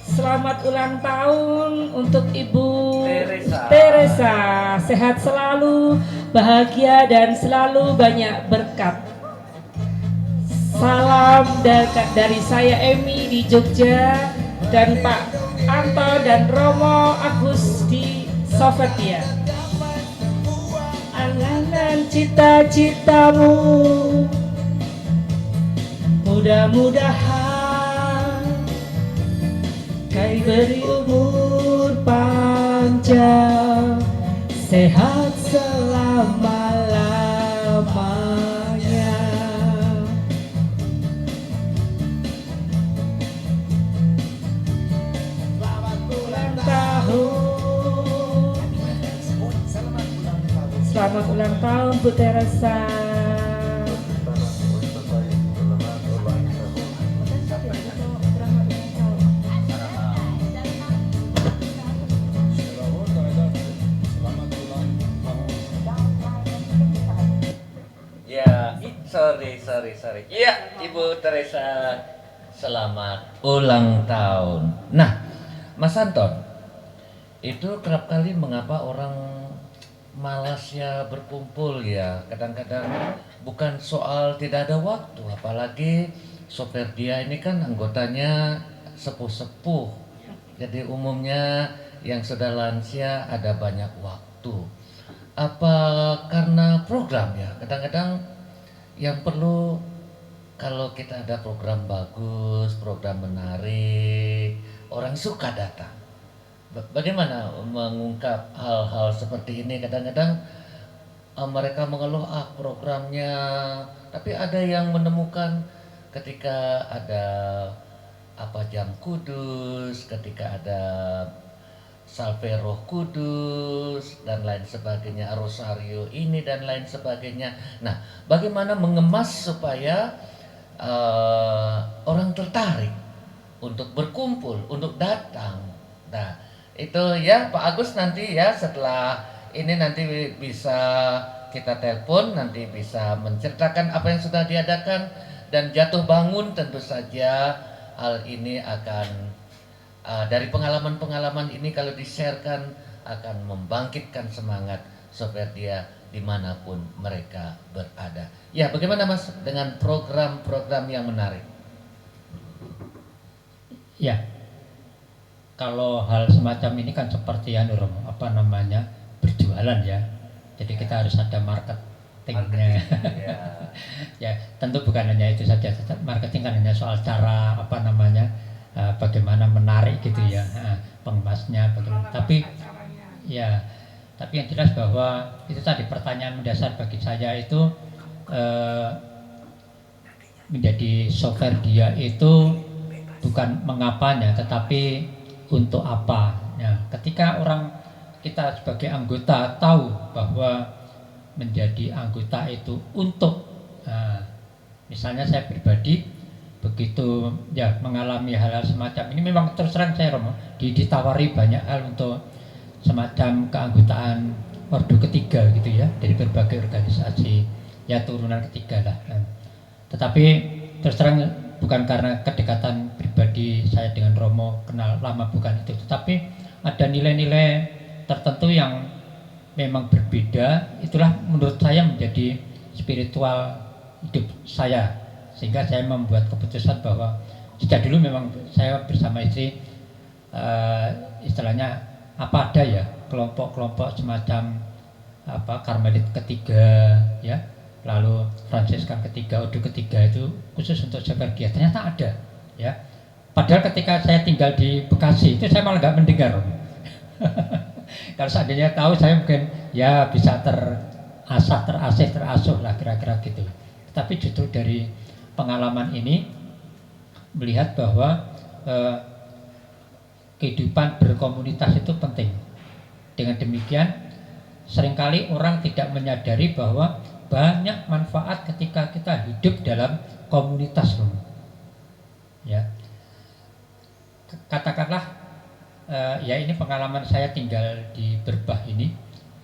Selamat ulang tahun untuk Ibu Teresa. Sehat selalu, bahagia dan selalu banyak berkat. Salam dari saya Emi di Jogja dan Pak Anto dan Romo Agus di Sovetia. Angan-angan cita-citamu, mudah-mudahan kau beri umur panjang, sehat selama-lamanya. Selamat ulang tahun. Selamat ulang tahun Bu Teresa. Ya, sorry. Iya, Ibu Teresa, selamat ulang tahun. Nah, Mas Anton, itu kerap kali mengapa orang malas ya berkumpul ya? Kadang-kadang bukan soal tidak ada waktu, apalagi Soperdia ini kan anggotanya sepuh-sepuh. Jadi umumnya yang sudah lansia ada banyak waktu. Apa karena program ya? Kadang-kadang yang perlu kalau kita ada program bagus, program menarik, orang suka datang. Bagaimana mengungkap hal-hal seperti ini? Kadang-kadang mereka mengeluh programnya, tapi ada yang menemukan ketika ada jam kudus, ketika ada Salve Roh Kudus dan lain sebagainya, Rosario ini dan lain sebagainya. Nah, bagaimana mengemas supaya orang tertarik untuk berkumpul, untuk datang. Nah, itu ya Pak Agus nanti ya setelah ini nanti bisa kita telepon, nanti bisa menceritakan apa yang sudah diadakan dan jatuh bangun tentu saja hal ini akan dari pengalaman-pengalaman ini kalau di-sharekan akan membangkitkan semangat Soperdia dimanapun mereka berada. Ya, bagaimana Mas dengan program-program yang menarik? Ya, kalau hal semacam ini kan seperti berjualan ya. Jadi kita harus ada marketingnya. Ya, tentu bukan hanya itu saja. Marketing kan hanya soal cara bagaimana menarik gitu ya, pengemasnya bagaimana. Tapi yang jelas bahwa itu tadi pertanyaan mendasar bagi saya itu menjadi Soperdia itu bukan mengapanya, tetapi untuk apa. Ya, ketika kita sebagai anggota tahu bahwa menjadi anggota itu untuk, misalnya saya pribadi begitu ya mengalami hal-hal semacam ini, memang terus terang saya Romo ditawari banyak hal untuk semacam keanggotaan ordo ketiga gitu ya, dari berbagai organisasi ya turunan ketiga lah. Tetapi terus terang bukan karena kedekatan pribadi saya dengan Romo kenal lama, bukan itu, tetapi ada nilai-nilai tertentu yang memang berbeda, itulah menurut saya menjadi spiritual hidup saya, sehingga saya membuat keputusan bahwa sejak dulu memang saya bersama istri istilahnya apa ada ya kelompok-kelompok semacam Karmelit ketiga ya, lalu Fransiskan ketiga, Ordo ketiga itu khusus untuk Sepergia, ternyata ada ya. Padahal ketika saya tinggal di Bekasi itu saya malah nggak mendengar. Kalau seandainya tahu saya mungkin ya bisa terasuh lah kira-kira gitu. Tapi justru dari pengalaman ini melihat bahwa kehidupan berkomunitas itu penting. Dengan demikian seringkali orang tidak menyadari bahwa banyak manfaat ketika kita hidup dalam komunitas. Ya, katakanlah ya ini pengalaman saya tinggal di Berbah ini,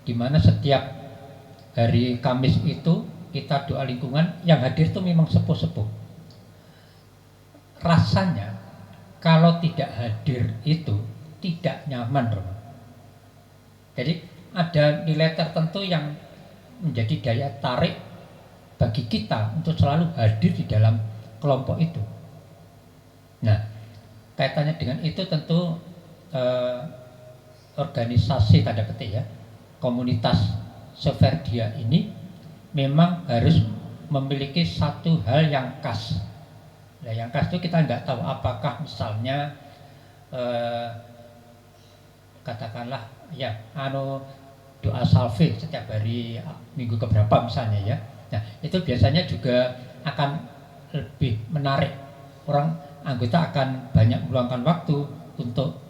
di mana setiap hari Kamis itu kita doa lingkungan, yang hadir itu memang sepuh-sepuh. Rasanya kalau tidak hadir itu tidak nyaman, Romo. Jadi ada nilai tertentu yang menjadi daya tarik bagi kita untuk selalu hadir di dalam kelompok itu. Nah, kaitannya dengan itu tentu organisasi tanda petik ya, komunitas Severdia ini memang harus memiliki satu hal yang khas. Nah, yang khas itu kita nggak tahu apakah misalnya katakanlah ya doa salve setiap hari minggu keberapa misalnya ya. Nah, itu biasanya juga akan lebih menarik, orang anggota akan banyak meluangkan waktu untuk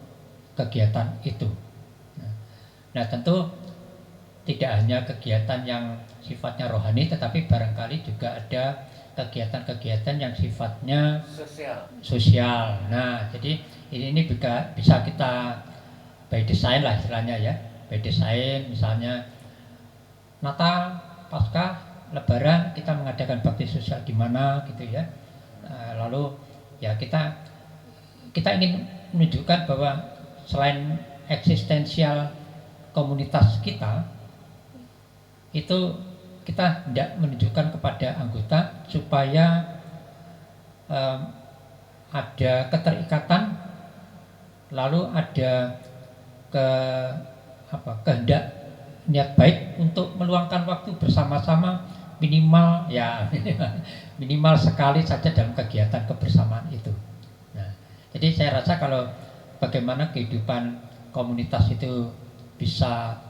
kegiatan itu. Nah, tentu tidak hanya kegiatan yang sifatnya rohani, tetapi barangkali juga ada kegiatan-kegiatan yang sifatnya sosial. Nah, jadi ini bisa kita by design lah istilahnya ya. By design misalnya Natal, Paskah, Lebaran kita mengadakan bakti sosial gimana gitu ya. Lalu ya kita ingin menunjukkan bahwa selain eksistensial komunitas kita, itu kita tidak menunjukkan kepada anggota supaya ada keterikatan, lalu ada kehendak niat baik untuk meluangkan waktu bersama-sama minimal sekali saja dalam kegiatan kebersamaan itu. Nah, jadi saya rasa kalau bagaimana kehidupan komunitas itu bisa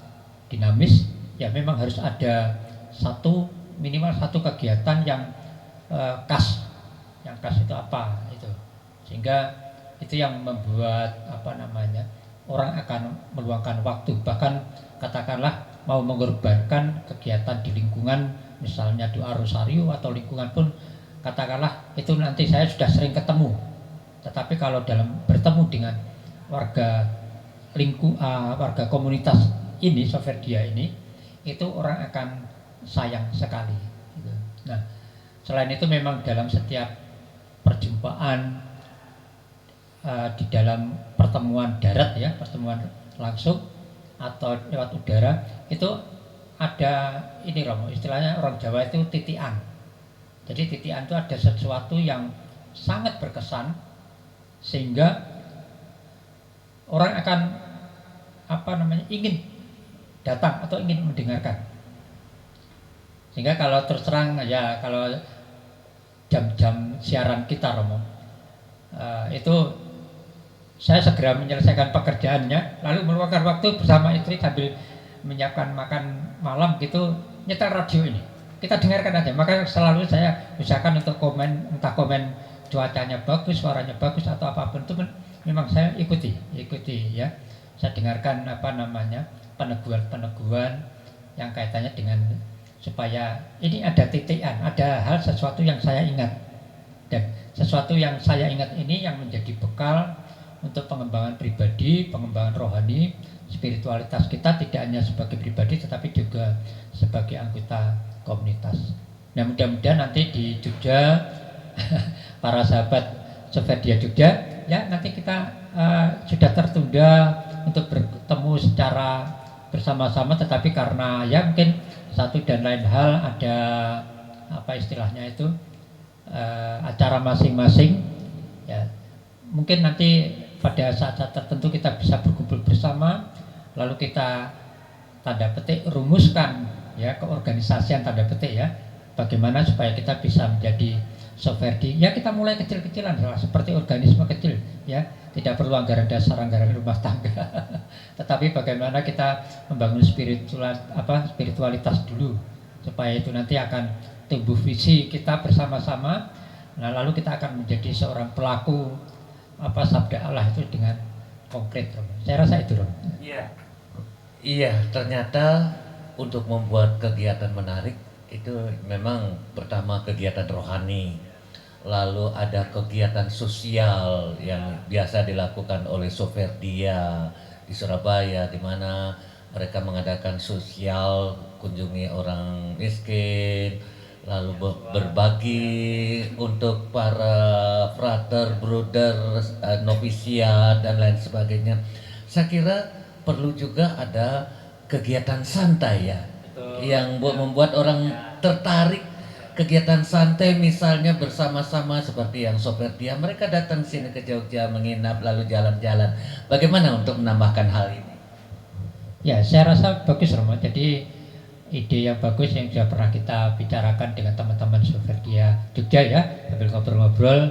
dinamis, ya memang harus ada minimal satu kegiatan yang khas. Yang khas itu apa itu, sehingga itu yang membuat orang akan meluangkan waktu, bahkan katakanlah mau mengorbankan kegiatan di lingkungan, misalnya doa rosario atau lingkungan pun katakanlah itu nanti saya sudah sering ketemu, tetapi kalau dalam bertemu dengan warga komunitas ini, Severdia ini, itu orang akan sayang sekali gitu. Nah, selain itu memang dalam setiap perjumpaan di dalam pertemuan darat ya, pertemuan langsung atau lewat udara, itu ada ini Romo, istilahnya orang Jawa itu titian. Jadi titian itu ada sesuatu yang sangat berkesan sehingga orang akan ingin datang atau ingin mendengarkan. Sehingga kalau terus terang ya, kalau jam-jam siaran kita Romo, itu saya segera menyelesaikan pekerjaannya, lalu meluangkan waktu bersama istri sambil menyiapkan makan malam gitu, nyetel radio ini, kita dengarkan aja. Maka selalu saya usahakan untuk entah komen cuacanya bagus, suaranya bagus atau apapun itu memang saya ikuti ya. saya dengarkan peneguhan-peneguhan yang kaitannya dengan supaya ini ada titian, ada hal sesuatu yang saya ingat, dan sesuatu yang saya ingat ini yang menjadi bekal untuk pengembangan pribadi, pengembangan rohani, spiritualitas kita tidak hanya sebagai pribadi tetapi juga sebagai anggota komunitas. Nah, mudah-mudahan nanti di Jogja para sahabat Soferdia Jogja, ya nanti kita sudah tertunda untuk bertemu secara bersama-sama, tetapi karena ya mungkin satu dan lain hal ada apa istilahnya itu acara masing-masing, ya mungkin nanti pada saat-saat tertentu kita bisa berkumpul bersama, lalu kita tanda petik rumuskan ya keorganisasian tanda petik ya, bagaimana supaya kita bisa menjadi Soferdi. Ya kita mulai kecil-kecilan seperti organisme kecil ya, tidak perlu anggaran dasar, anggaran rumah tangga tetapi bagaimana kita membangun spiritualitas dulu supaya itu nanti akan tumbuh visi kita bersama-sama. Nah, lalu kita akan menjadi seorang pelaku sabda Allah itu dengan konkret. Saya rasa itu, Rom. Iya, ternyata untuk membuat kegiatan menarik itu memang pertama kegiatan rohani, lalu ada kegiatan sosial yang biasa dilakukan oleh Soferdia di Surabaya, di mana mereka mengadakan sosial, kunjungi orang miskin, lalu berbagi untuk para frater, bruder, novisiat dan lain sebagainya. Saya kira perlu juga ada kegiatan santai ya, yang membuat orang tertarik. Kegiatan santai misalnya bersama-sama seperti yang Soferdia, mereka datang sini ke Jogja menginap lalu jalan-jalan. Bagaimana untuk menambahkan hal ini? Ya, saya rasa bagus, Romo. Jadi ide yang bagus yang sudah pernah kita bicarakan dengan teman-teman Soferdia Jogja ya, sambil ngobrol-ngobrol.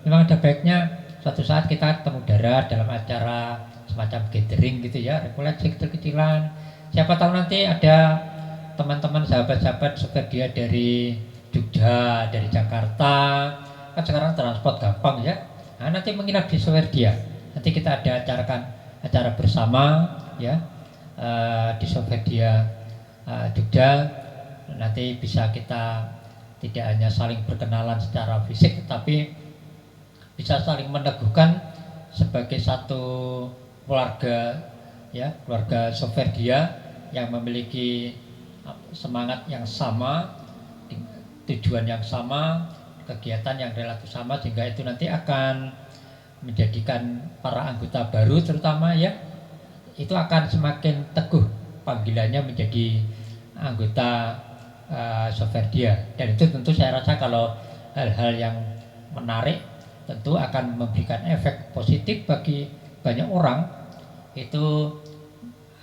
Memang ada baiknya suatu saat kita ketemu darat dalam acara semacam gathering gitu ya, rekoleksi kecil-kecilan. Siapa tahu nanti ada teman-teman sahabat-sahabat Soferdia dari Jogja, dari Jakarta, kan sekarang transport gampang ya. Nah, nanti menginap di Soferdia. Nanti kita ada acara bersama ya di Soferdia Jogja. Nanti bisa kita tidak hanya saling berkenalan secara fisik, tetapi bisa saling meneguhkan sebagai satu keluarga ya, keluarga Soferdia yang memiliki semangat yang sama, tujuan yang sama, kegiatan yang relatif sama, sehingga itu nanti akan menjadikan para anggota baru terutama ya, itu akan semakin teguh panggilannya menjadi anggota Soferdia. Dan itu tentu saya rasa kalau hal-hal yang menarik tentu akan memberikan efek positif bagi banyak orang, itu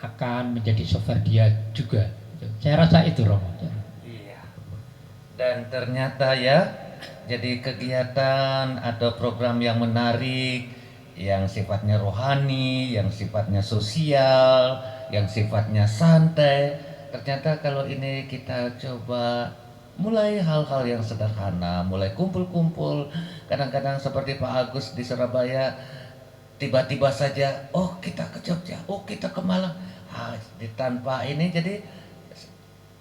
akan menjadi Soferdia juga. Saya rasa itu, Romo. Dan ternyata ya, jadi kegiatan atau program yang menarik, yang sifatnya rohani, yang sifatnya sosial, yang sifatnya santai. Ternyata kalau ini kita coba mulai hal-hal yang sederhana, mulai kumpul-kumpul. Kadang-kadang seperti Pak Agus di Surabaya, tiba-tiba saja, oh kita ke Jogja, oh kita ke Malang. Tanpa ini jadi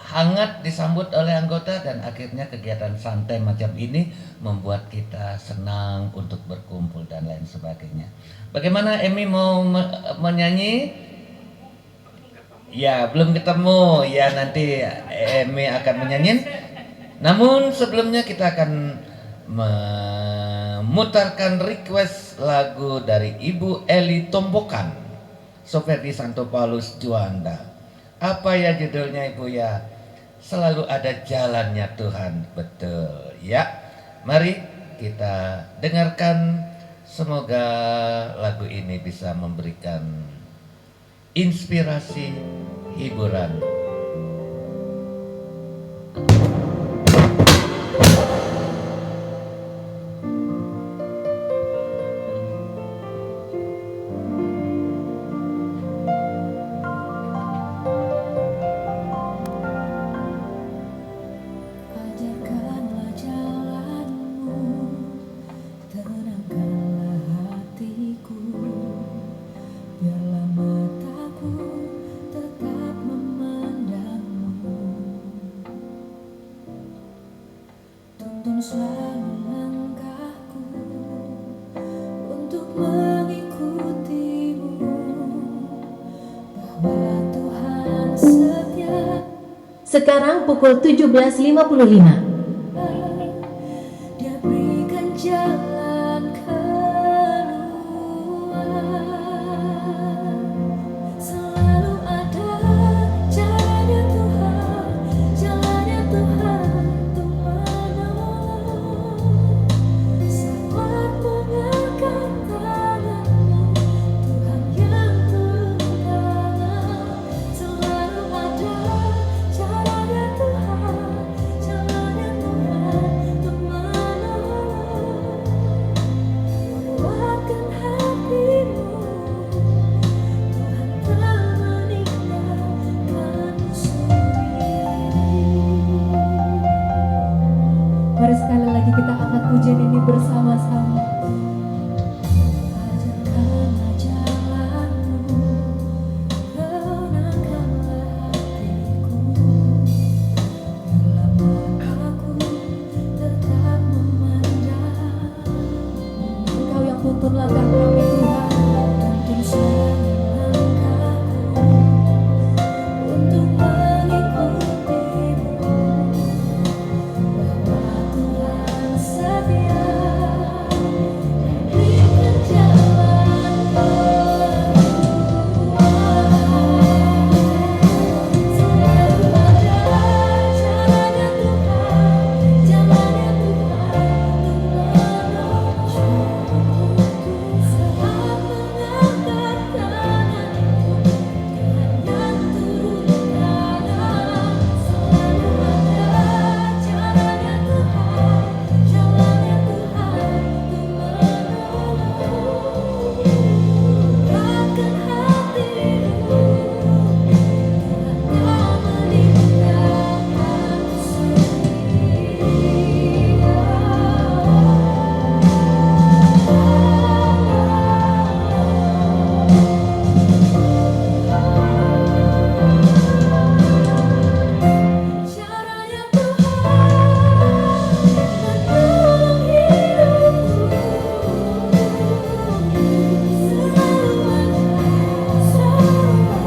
hangat disambut oleh anggota, dan akhirnya kegiatan santai macam ini membuat kita senang untuk berkumpul dan lain sebagainya. Bagaimana Emi mau menyanyi? Ya, belum ketemu. Ya, nanti Emi akan menyanyi. Namun sebelumnya kita akan memutarkan request lagu dari Ibu Eli Tombokan, Soferdi Santo Paulus Juanda. Apa ya judulnya, Ibu ya? Selalu ada jalannya Tuhan, betul ya. Mari kita dengarkan, semoga lagu ini bisa memberikan inspirasi, hiburan. Ajarkanlah jalanmu, tenangkanlah hatiku, biarlah Sekarang pukul 17.55. Dia berikan jalan keluar. Selalu ada caranya Tuhan, jalannya Tuhan untuk menolong. Saat mengangkat tanganmu, Tuhan yang turun tangan. Selalu ada caranya Tuhan, jalannya Tuhan untuk menolong. Kuatkan hatimu, Tuhan tak meninggalkanmu sendiri. Mari sekali lagi kita angkat pujian ini bersama-sama. Ajarkanlah jalanmu, tenangkanlah hatiku. Dalam aku tetap memandang Engkau yang tuntun langkah kami Tuhan, tuntun selalu langkahku untuk mengikutimu. Bahwa Tuhan setia memberikan jalan keluar. Selalu ada caranya Tuhan, jalannya Tuhan untuk menolong. Saat mengangkat tanganmu, Tuhan yang turun tangan. Selalu ada caranya Tuhan, jalannya Tuhan untuk menolong. Kuatkan hatimu, Tuhan tak meninggalkanmu Caranya Tuhan menolong hidupku. Selalu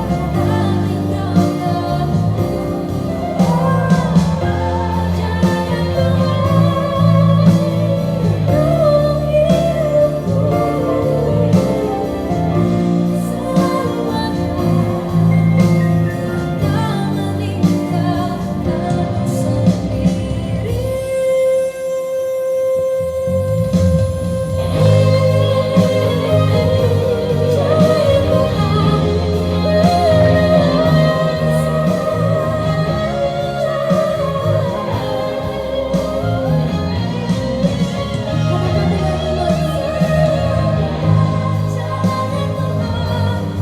ada meninggalkanmu. Caranya Tuhan menolong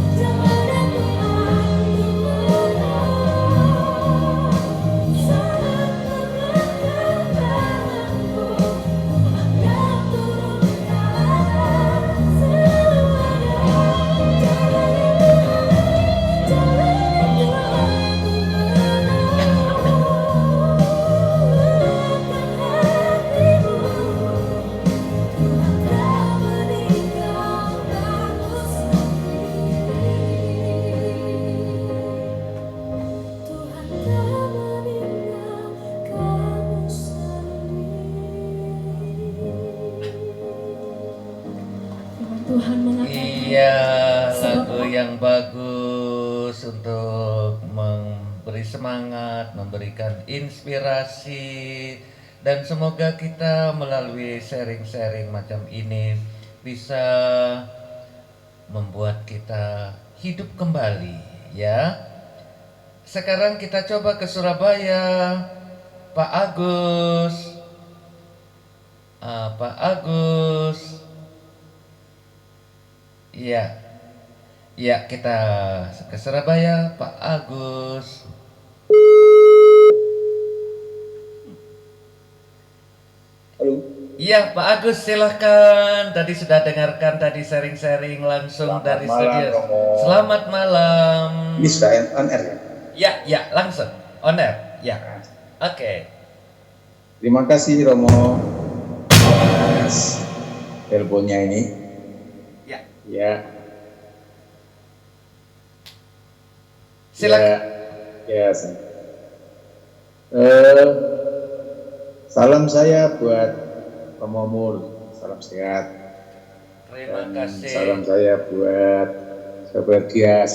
hidupku. Selalu ada tak meninggalkanmu sendiri. Tuhan mengatakan Iya, lagu yang bagus untuk memberi semangat, memberikan inspirasi, dan semoga kita melalui sharing-sharing macam ini bisa membuat kita hidup kembali, ya. Sekarang kita coba ke Surabaya, Pak Agus. Pak Agus. Iya, iya kita ke Surabaya, Pak Agus. Halo. Iya, Pak Agus silahkan. Tadi sudah dengarkan tadi sharing-sharing langsung Selamat dari malam, studio. Romo. Selamat malam. Ini sudah on air ya? Ya, ya langsung on air. Ya, oke. Terima kasih Romo atas teleponnya ini. Ya, Ya. silakan. Ya. Eh, Salam saya buat Pemomul, salam sehat. Terima Dan kasih. salam saya buat sahabat dia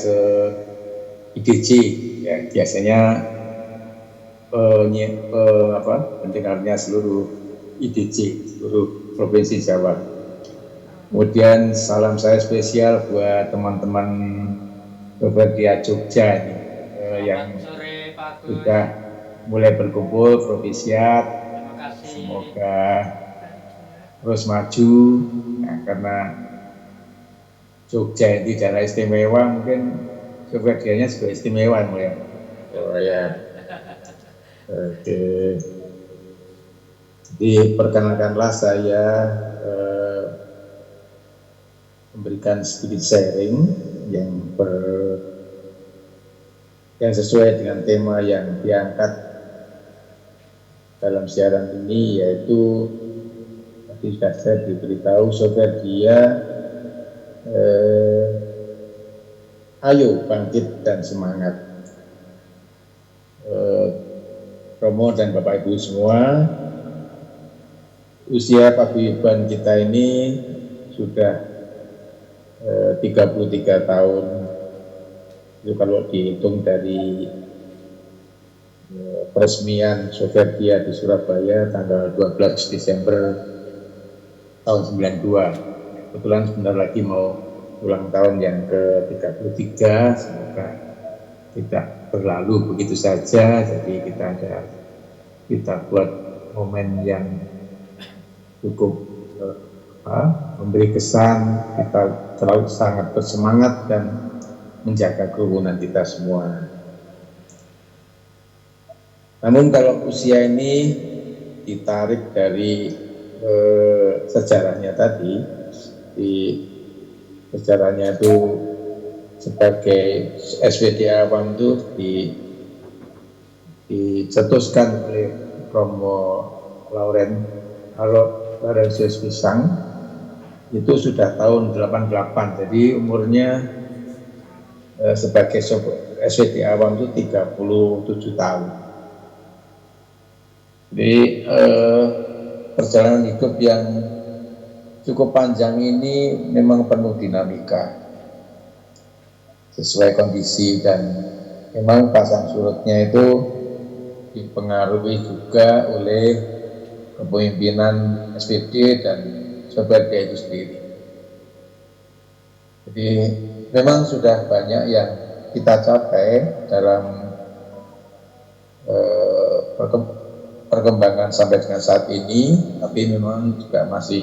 IDC yang biasanya pendengarnya seluruh IDC, seluruh Provinsi Jawa. Kemudian salam saya spesial buat teman-teman Berbahagia Jogja ini, yang Selamat sore Pak Agus. sudah mulai berkumpul provisiat. Terima kasih. Semoga terus maju. Nah, karena Jogja ini daerah istimewa, mungkin Berbahagianya juga istimewa ya. Oh ya. Oke. Jadi perkenalkanlah saya memberikan sedikit sharing yang sesuai dengan tema yang diangkat dalam siaran ini, yaitu tadi sudah saya diberitahu Sobergia, ayo bangkit dan semangat. Romo dan Bapak Ibu semua, usia paguyuban kita ini sudah 33 tahun. Itu kalau dihitung dari peresmian Sobergia di Surabaya tanggal 12 Desember tahun 92. Kebetulan sebentar lagi mau ulang tahun yang ke-33, semoga tidak berlalu begitu saja. Jadi kita buat momen yang cukup memberi kesan, kita terlalu sangat bersemangat dan menjaga kerukunan kita semua. Namun kalau usia ini ditarik dari sejarahnya tadi, di sejarahnya itu sebagai SWD awam itu dicetuskan oleh Romo Laurentius Pisang, itu sudah tahun 88, jadi umurnya sebagai SWD awam itu 37 tahun. Jadi perjalanan hidup yang cukup panjang ini memang penuh dinamika sesuai kondisi, dan memang pasang surutnya itu dipengaruhi juga oleh kepemimpinan SPD dan Sobergia itu sendiri. Jadi memang sudah banyak yang kita capai dalam perkembangan sampai dengan saat ini, tapi memang juga masih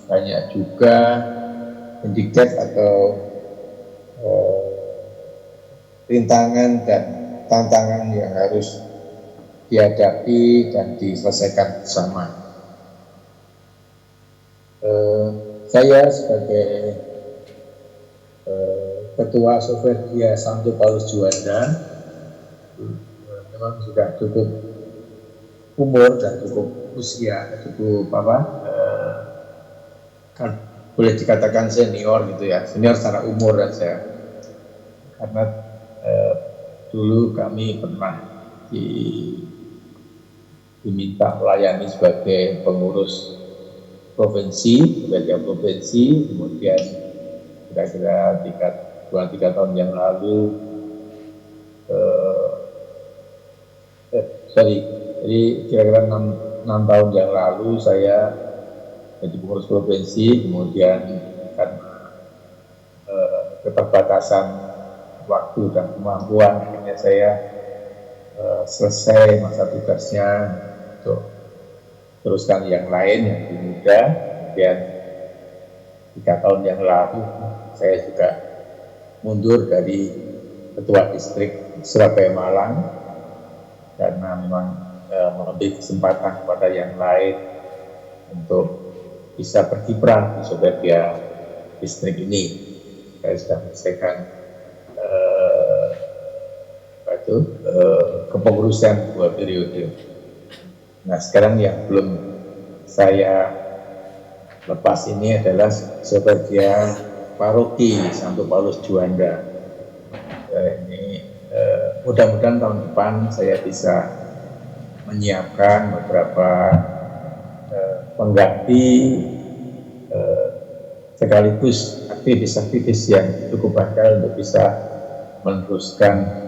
banyak juga handicap atau rintangan dan tantangan yang harus dihadapi dan diselesaikan bersama. Saya sebagai Ketua Sobergia Santo Paulus Juanda memang sudah cukup umur dan cukup usia, cukup kan boleh dikatakan senior gitu ya, senior secara umur saja. Karena dulu kami pernah diminta melayani sebagai pengurus provinsi, sebagai provinsi, kemudian kira-kira 2-3 tahun yang lalu, jadi kira-kira 6 tahun yang lalu saya jadi pengurus provinsi, kemudian karena keterbatasan waktu dan kemampuan, akhirnya saya selesai masa tugasnya untuk teruskan yang lain yang lebih muda. Kemudian 3 tahun yang lalu saya juga mundur dari Ketua Distrik Surabaya Malang karena memang memberi kesempatan kepada yang lain untuk bisa berkiprah di Sobergia Distrik ini. Saya sudah menyelesaikan kepengurusan 2 periode. Nah, sekarang yang belum saya lepas ini adalah Sobergia Paroki Santo Paulus Juanda. Ini mudah-mudahan tahun depan saya bisa menyiapkan beberapa pengganti sekaligus aktivis-aktivis yang cukup bandel untuk bisa meneruskan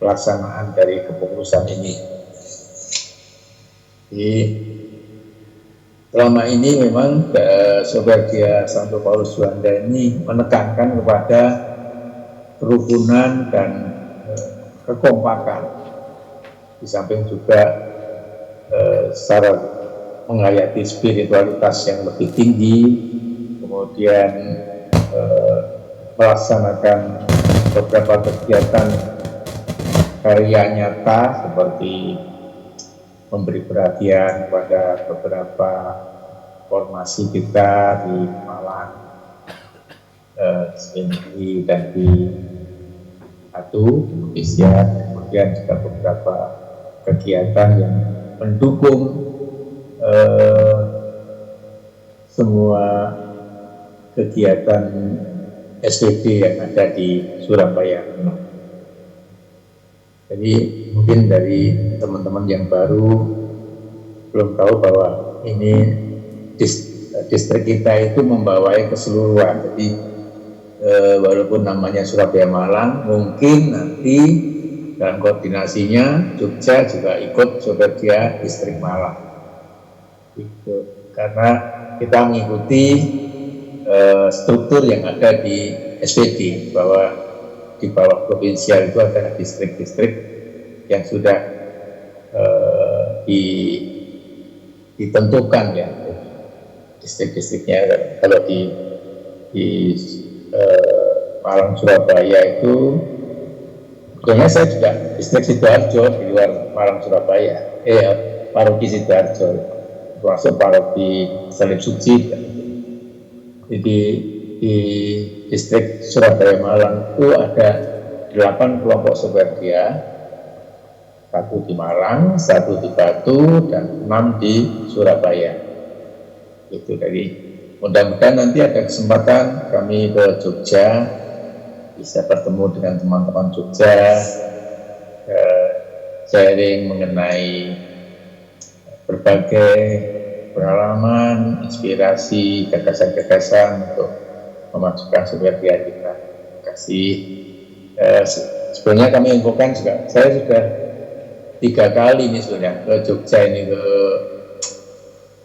pelaksanaan dari kepengurusan ini. Jadi selama ini memang Sobergia Santo Paulus Juanda ini menekankan kepada kerukunan dan kekompakan, di samping juga secara menghayati spiritualitas yang lebih tinggi, kemudian melaksanakan beberapa kegiatan karya nyata seperti memberi perhatian kepada beberapa formasi kita di Malang, Seminggi dan di Batu, Indonesia, kemudian juga beberapa kegiatan yang mendukung semua kegiatan SPB yang ada di Surabaya. Jadi mungkin dari teman-teman yang baru belum tahu bahwa ini distrik kita itu membawai keseluruhan. Jadi walaupun namanya Surabaya Malang, mungkin nanti dalam koordinasinya Jogja juga ikut Sobergia Distrik Malang. Gitu. Karena kita mengikuti struktur yang ada di SPD, bahwa di bawah provinsial itu ada distrik-distrik yang sudah ditentukan ya, distrik-distriknya. Kalau di Malang Surabaya itu sebetulnya saya juga distrik Sidoarjo di luar Malang Surabaya, paroki Sidoarjo, termasuk paroki Salib Suci. Jadi di distrik Surabaya Malang itu ada 8 kelompok Sobergia, 1 di Malang, 1 di Batu, dan 6 di Surabaya. Itu dari mudah-mudahan nanti ada kesempatan kami ke Jogja, bisa bertemu dengan teman-teman Jogja, sharing mengenai berbagai pengalaman, inspirasi, gagasan-gagasan untuk memajukan Sobergia kita. Terima kasih. Sebenarnya kami infokan juga, saya sudah 3 kali ini sudah ke Jogja ini, ke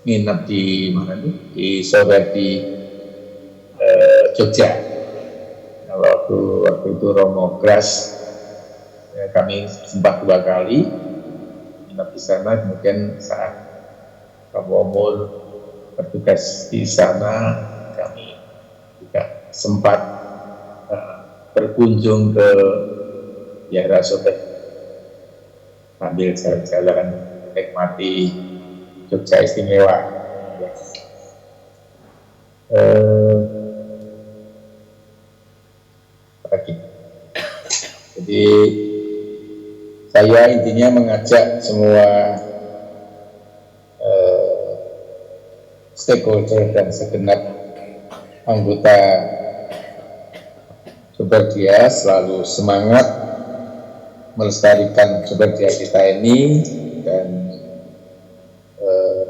nginep di mana itu, di Soberdi Jogja. Nah, waktu itu Romo Gras, kami sempat 2 kali nginep di sana. Kemudian saat Romo Mul bertugas di sana, kami juga sempat berkunjung ke Biara Sober, sambil jalan-jalan menikmati Jogja istimewa. Jadi saya intinya mengajak semua stakeholder dan segenap anggota Sobergia selalu semangat melestarikan Sobergia kita ini dan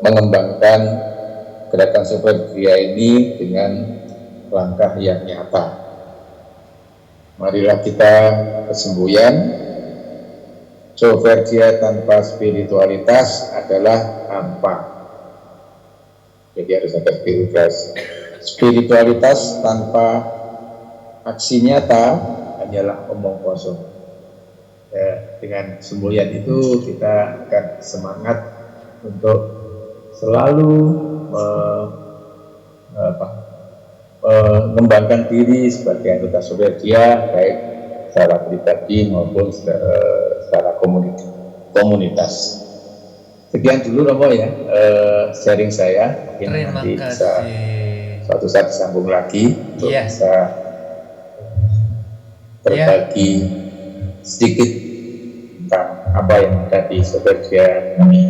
mengembangkan gerakan Sobergia ini dengan langkah yang nyata. Marilah kita kesembuhan. Sobergia tanpa spiritualitas adalah hampa. Jadi harus ada spiritualitas tanpa aksi nyata hanyalah omong kosong. Ya, dengan semboyan itu kita akan semangat untuk selalu mengembangkan diri sebagai anggota Sobergia, baik secara pribadi maupun secara komunitas. Sekian dulu Romo ya, sharing saya. Mungkin Terima nanti kasih. bisa suatu saat disambung lagi untuk bisa berbagi sedikit tentang apa yang ada di Sobergia kami.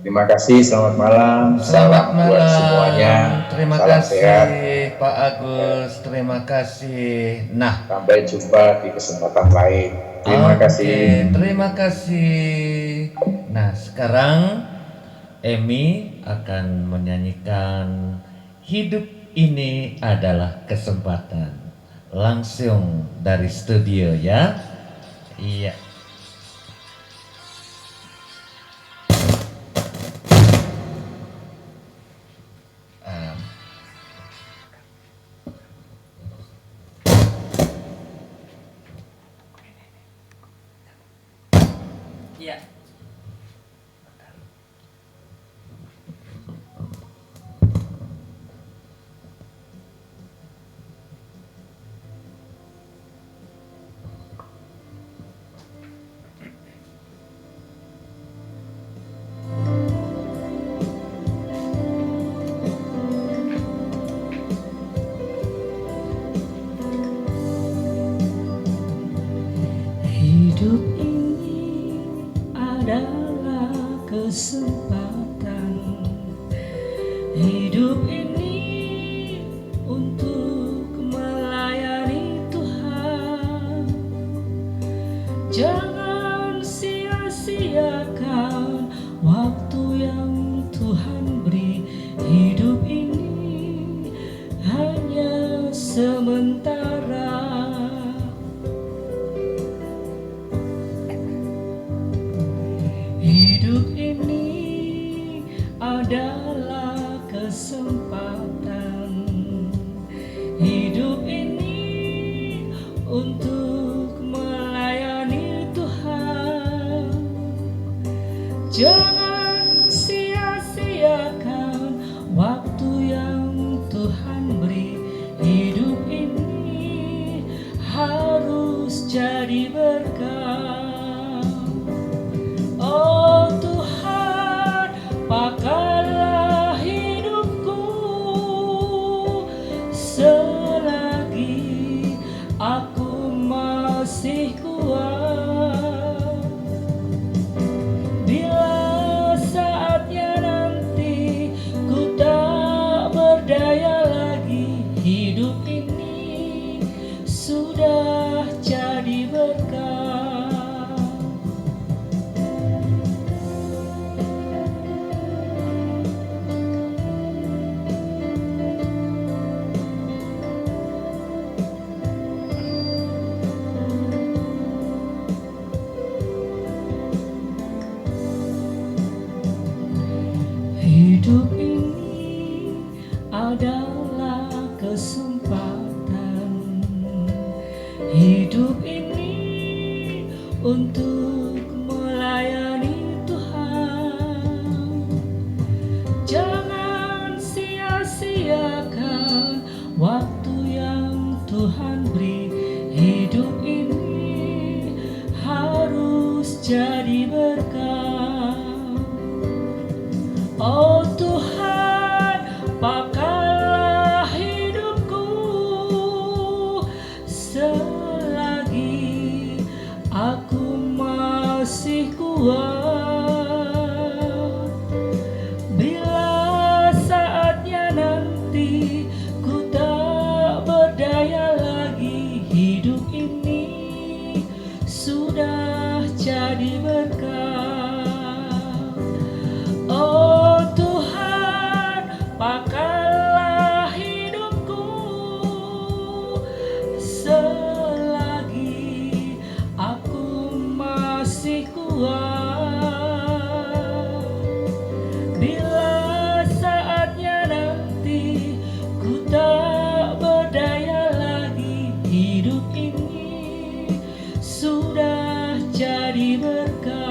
Terima kasih, selamat malam. Selamat Salam buat malam. semuanya. Terima Salam kasih sehat. Pak Agus. Terima kasih. Nah, Sampai jumpa di kesempatan lain. Terima oke, kasih. terima kasih. Nah, sekarang Emi akan menyanyikan Hidup Ini Adalah Kesempatan. Langsung dari studio ya. Iya. Iya. Hidup ini adalah kesempatan. Hidup ini untuk melayani Tuhan. Jangan sia-siakan waktu yang Tuhan beri. Hidup ini hanya sementara. Hidup ini adalah kesempatan. Hidup ini untuk melayani Tuhan. Jangan sia-siakan waktu yang Tuhan beri. Hidup ini harus jadi berkah. Oh Tuhan, pakailah hidupku selagi aku masih kuat. Bila saatnya nanti ku tak berdaya lagi, hidup ini sudah jadi berkah. Hidup ini adalah kesempatan. Hidup ini untuk melayani Tuhan. Jangan sia-siakan waktu yang Tuhan beri. Hidup ini harus jadi berkah. Oh Tuhan, pakailah hidupku selagi aku masih kuat. Bila saatnya nanti ku tak berdaya lagi, hidup ini sudah jadi berkah. Oh Tuhan, pakailah hidupku selagi aku masih kuat. Bila saatnya nanti ku tak berdaya lagi, hidup ini sudah jadi berkah.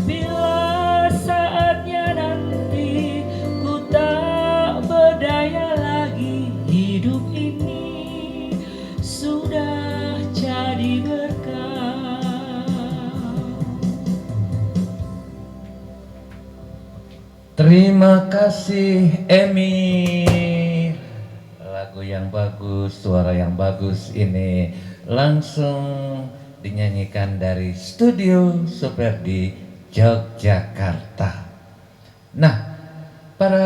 Bila saatnya nanti ku tak berdaya lagi, hidup ini sudah jadi berkah. Terima kasih Emi. Lagu yang bagus, suara yang bagus ini langsung dinyanyikan dari studio Superdi Yogyakarta. Nah, para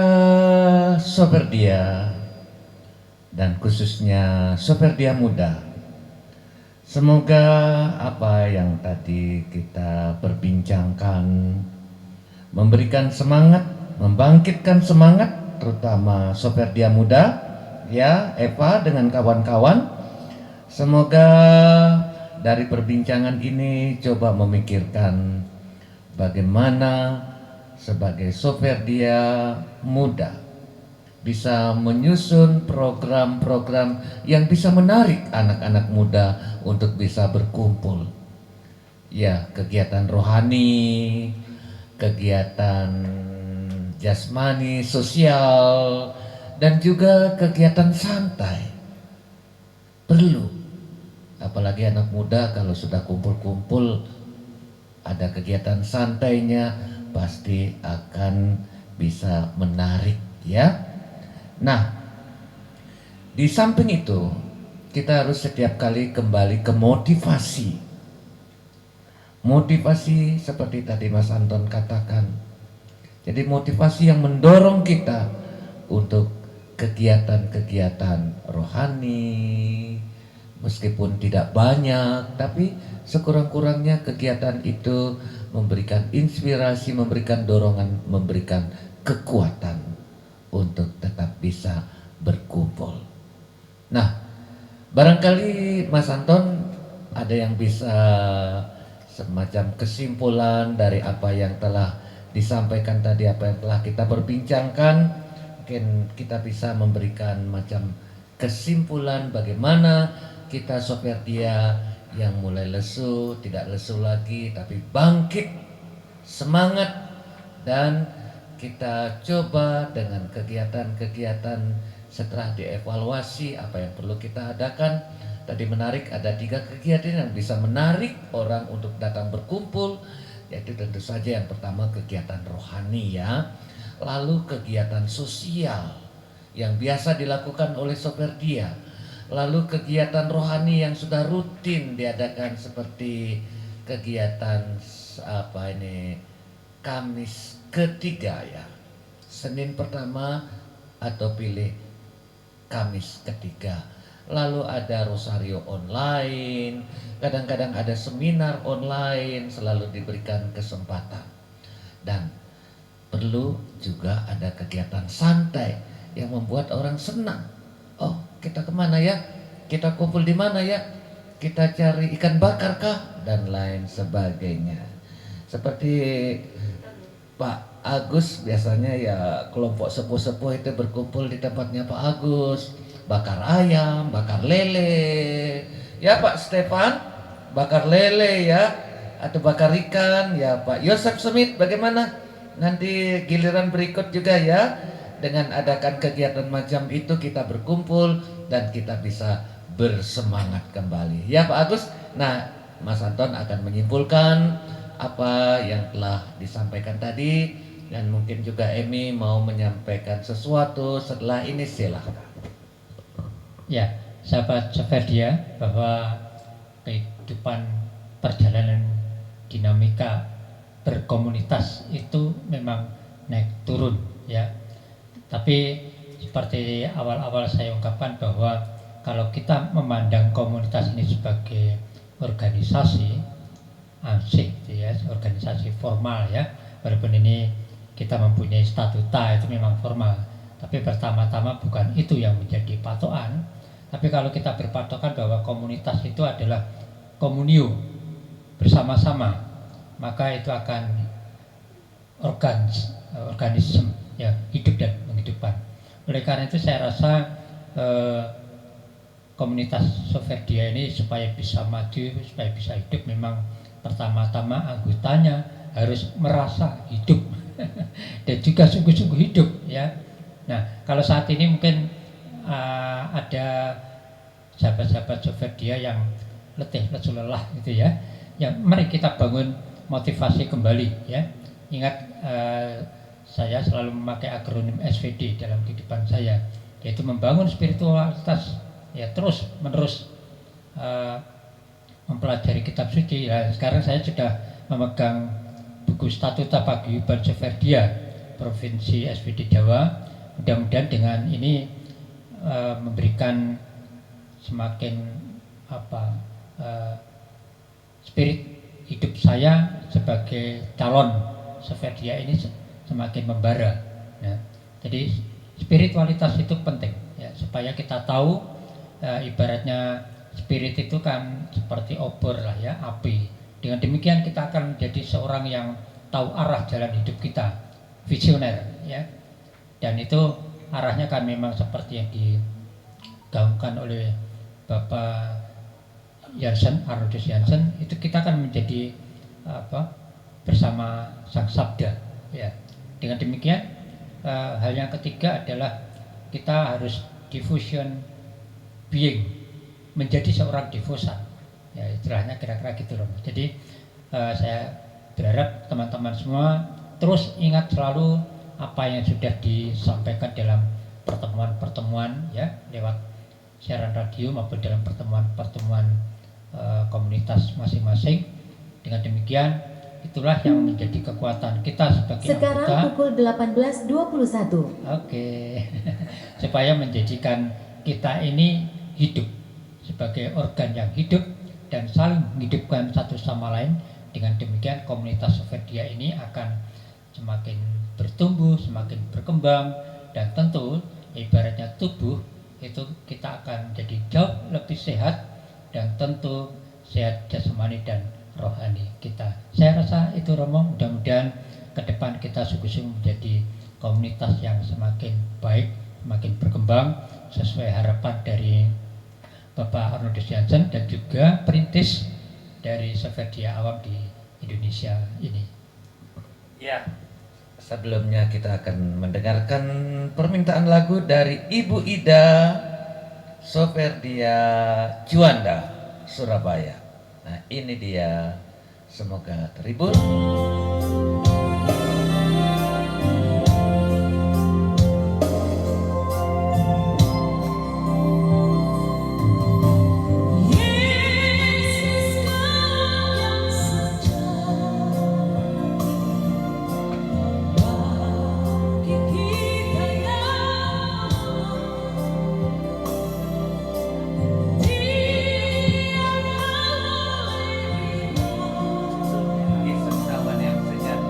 Soperdia dan khususnya Soperdia muda, semoga apa yang tadi kita perbincangkan memberikan semangat, membangkitkan semangat, terutama Soperdia muda, ya Eva dengan kawan-kawan. Semoga dari perbincangan ini coba memikirkan bagaimana sebagai Soperdia muda bisa menyusun program-program yang bisa menarik anak-anak muda untuk bisa berkumpul. Ya, kegiatan rohani, kegiatan jasmani, sosial, dan juga kegiatan santai. Perlu, apalagi anak muda kalau sudah kumpul-kumpul, ada kegiatan santainya, pasti akan bisa menarik, ya. Nah, di samping itu kita harus setiap kali kembali ke motivasi. Motivasi seperti tadi Mas Anton katakan. Jadi motivasi yang mendorong kita untuk kegiatan-kegiatan rohani, meskipun tidak banyak, tapi sekurang-kurangnya kegiatan itu memberikan inspirasi, memberikan dorongan, memberikan kekuatan untuk tetap bisa berkumpul. Nah, barangkali Mas Anton ada yang bisa semacam kesimpulan dari apa yang telah disampaikan tadi, apa yang telah kita perbincangkan. Mungkin kita bisa memberikan macam kesimpulan bagaimana kita Soperdia yang mulai lesu, tidak lesu lagi, tapi bangkit, semangat, dan kita coba dengan kegiatan-kegiatan setelah dievaluasi apa yang perlu kita adakan. Tadi menarik, ada 3 kegiatan yang bisa menarik orang untuk datang berkumpul, yaitu tentu saja yang pertama kegiatan rohani, ya, lalu kegiatan sosial yang biasa dilakukan oleh Soperdia, lalu kegiatan rohani yang sudah rutin diadakan seperti kegiatan Kamis ketiga, ya, Senin pertama atau pilih Kamis ketiga. Lalu ada rosario online, kadang-kadang ada seminar online, selalu diberikan kesempatan. Dan perlu juga ada kegiatan santai yang membuat orang senang. Oh, kita kemana ya? Kita kumpul di mana ya? Kita cari ikan bakar kah? Dan lain sebagainya. Seperti Pak Agus biasanya ya kelompok sepuh-sepuh itu berkumpul di tempatnya Pak Agus, bakar ayam, bakar lele, ya Pak Stefan, bakar lele ya, atau bakar ikan, ya Pak Yosef Smith. Bagaimana nanti giliran berikut juga ya, dengan adakan kegiatan macam itu kita berkumpul dan kita bisa bersemangat kembali, ya Pak Agus. Nah, Mas Anton akan menyimpulkan apa yang telah disampaikan tadi, dan mungkin juga Emi mau menyampaikan sesuatu setelah ini, silahkan. Ya, sahabat Soperdia, bahwa kehidupan perjalanan dinamika berkomunitas itu memang naik turun, ya. Tapi seperti awal-awal saya ungkapkan bahwa kalau kita memandang komunitas ini sebagai organisasi asik, ya, organisasi formal, ya, walaupun ini kita mempunyai statuta itu memang formal, tapi pertama-tama bukan itu yang menjadi patokan. Tapi kalau kita berpatokan bahwa komunitas itu adalah komunio, bersama-sama, maka itu akan organisme, ya, hidup dan menghidupkan. Oleh karena itu saya rasa komunitas Soperdia ini supaya bisa maju, supaya bisa hidup, memang pertama-tama anggotanya harus merasa hidup dan juga sungguh-sungguh hidup, ya. Nah, kalau saat ini mungkin ada sahabat-sahabat Soperdia yang letih, lesu, lelah gitu, ya. Ya, mari kita bangun motivasi kembali, ya. Ingat, saya selalu memakai akronim SVD dalam kehidupan saya, yaitu membangun spiritualitas, ya, terus menerus mempelajari kitab suci. Nah, sekarang saya sudah memegang buku Statuta Paguyuban Soeverdia Provinsi SPD Jawa. Mudah-mudahan dengan ini memberikan semakin spirit hidup saya sebagai calon Soeverdia ini semakin membara. Nah, jadi spiritualitas itu penting ya, supaya kita tahu ibaratnya spirit itu kan seperti obor lah ya, api. Dengan demikian kita akan menjadi seorang yang tahu arah jalan hidup kita, visioner ya. Dan itu arahnya kan memang seperti yang digaungkan oleh Bapak Jansen, Arnoldus Jansen, itu kita akan menjadi bersama Sang Sabda ya. Dengan demikian hal yang ketiga adalah kita harus diffusion being, menjadi seorang devosan ya, istilahnya kira-kira gitu loh. Jadi saya berharap teman-teman semua terus ingat selalu apa yang sudah disampaikan dalam pertemuan-pertemuan ya, lewat siaran radio maupun dalam pertemuan-pertemuan komunitas masing-masing. Dengan demikian itulah yang menjadi kekuatan kita sebagai Sekarang anggota. pukul 18.21. Oke. Supaya menjadikan kita ini hidup sebagai organ yang hidup dan saling menghidupkan satu sama lain. Dengan demikian komunitas Soeverdia ini akan semakin bertumbuh, semakin berkembang, dan tentu ibaratnya tubuh itu kita akan menjadi jauh lebih sehat dan tentu sehat jasmani dan rohani kita. Saya rasa itu Romo, mudah-mudahan ke depan kita sungguh-sungguh menjadi komunitas yang semakin baik, semakin berkembang sesuai harapan dari Bapak Arnoldus Jansen dan juga perintis dari Soeverdia Awam di Indonesia ini. Ya, sebelumnya kita akan mendengarkan permintaan lagu dari Ibu Ida Soeverdia Juanda, Surabaya. Nah, ini dia, semoga terhibur. Yesus kawan yang sejati.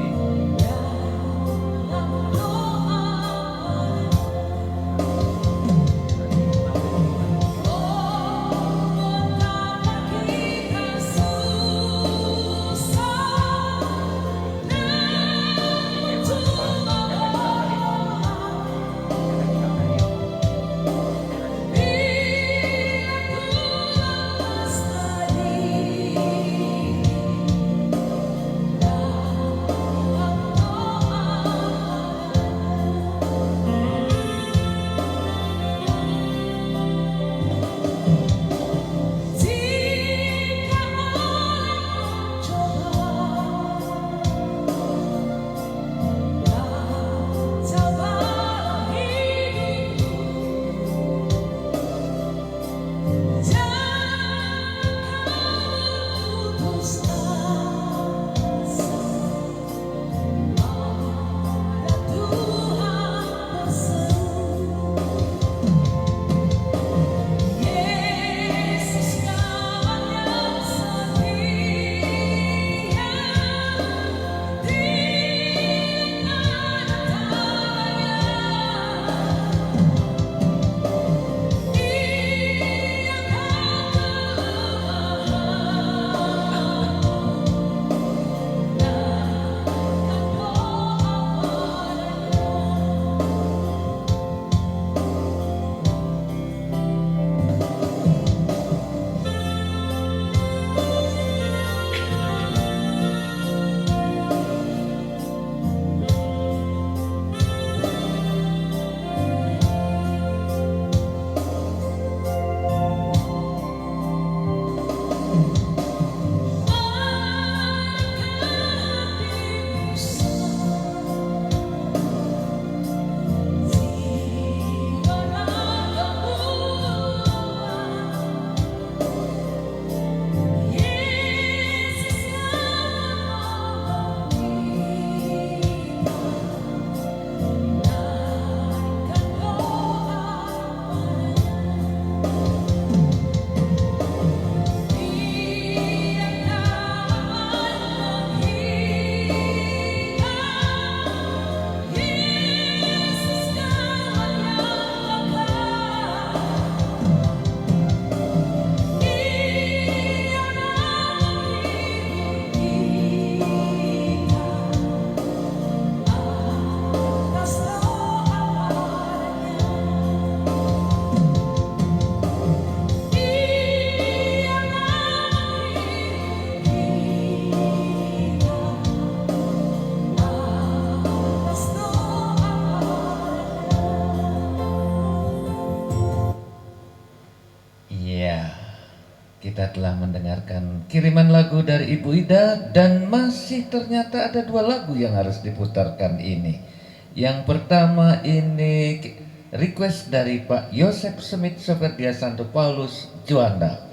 kita telah mendengarkan kiriman lagu dari Ibu Ida dan masih ternyata ada 2 lagu yang harus diputarkan ini. Yang pertama ini request dari Pak Yosef Smith Soferdia Santo Paulus Juanda.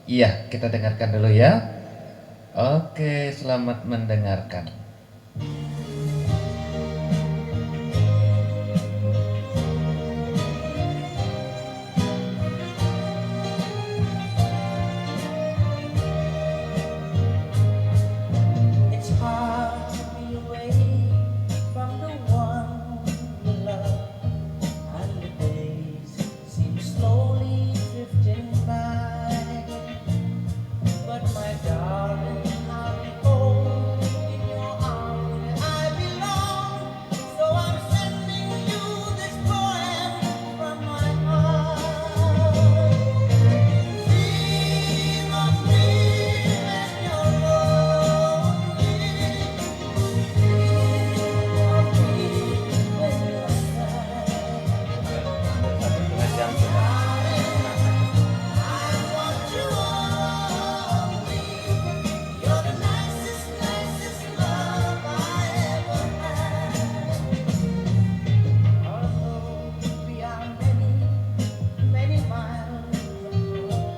Iya, kita dengarkan dulu ya. Oke, selamat mendengarkan. It's hard to be away from the one you love, and the days seem slowly drifting by. But my darling, I'll be home in your arms where I belong. So I'm sending you this poem from my heart. Dream of me when you're lonely. Dream of me when you're sad. I want you only. You're the nicest, nicest love I ever had. Although we are many, many miles apart,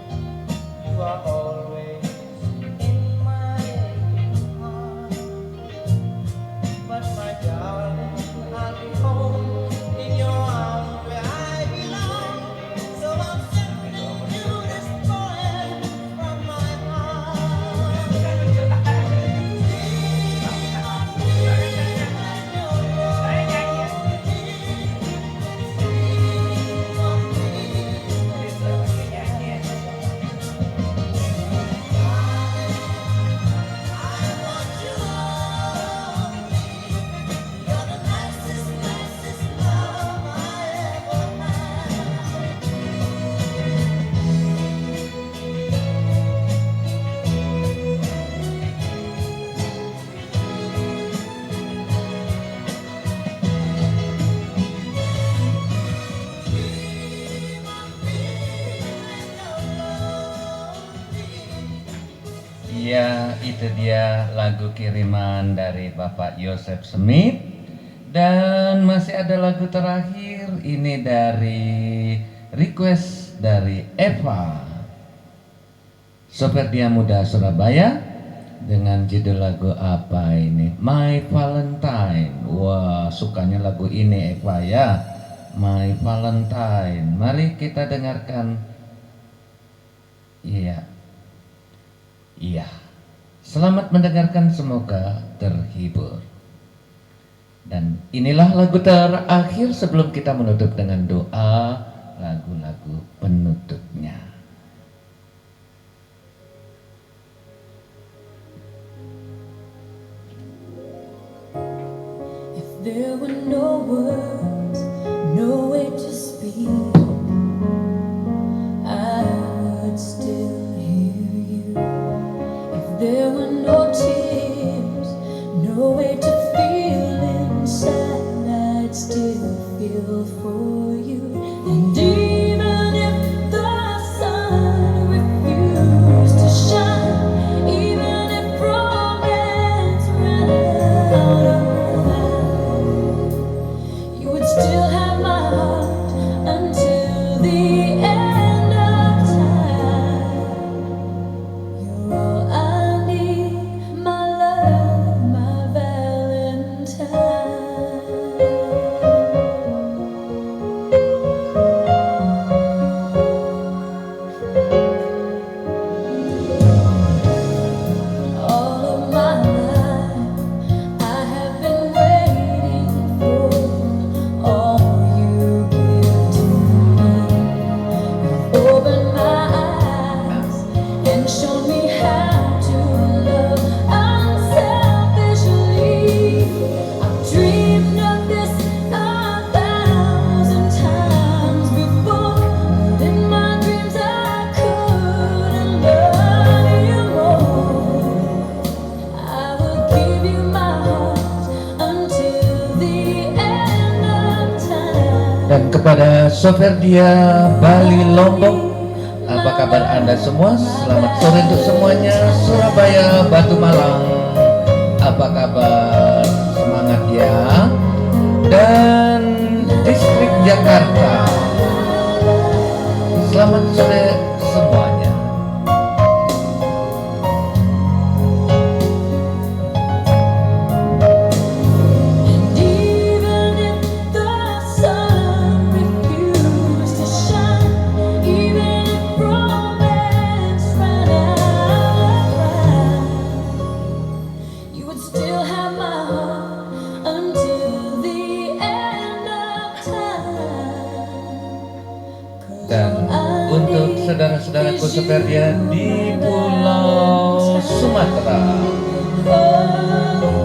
you are always in my aching heart. But my darling, I'll be home in your arms where I belong. So I'm sending you this poem from my heart. Dream of me when you're lonely. Dream of me when you're sad. I want you only. You're the nicest, nicest love I ever had. Dream of me when you're lonely. Iya, itu dia lagu kiriman dari Bapak Yosef Smith. Dan masih ada lagu terakhir, ini dari request dari Eva Soferdia Muda Surabaya dengan judul lagu apa ini? My Valentine. Wah, sukanya lagu ini Eva ya. My Valentine. Mari kita dengarkan. Iya. Iya. Selamat mendengarkan, semoga terhibur. Dan inilah lagu terakhir sebelum kita menutup dengan doa lagu-lagu penutupnya. If there were no words, no way to speak, I would still hear you. If there were no tears, no way to feel inside, I'd still feel for you. And even if the sun refused to shine, even if romance ran out of time, you would still have my heart until the end of time. You're all I need, my love, my Valentine. All of my life, I have been waiting for all you give to me. You've opened my eyes and shown me how to love unselfishly. I've dreamed of this 1,000 times before, but in my dreams I couldn't love you more. I will give you my heart until the end of time. Dan kepada Soferdia Bali Lombok, Apa kabar Anda semua? Selamat sore untuk semuanya. Surabaya, Batu Malang, apa kabar? Semangat ya. Dan distrik Jakarta, selamat sore semuanya. Even if the sun refused to shine, even if romance ran out, you would still have my heart until the end of time. Dan untuk saudara-saudaraku seperti di Pulau Sumatera,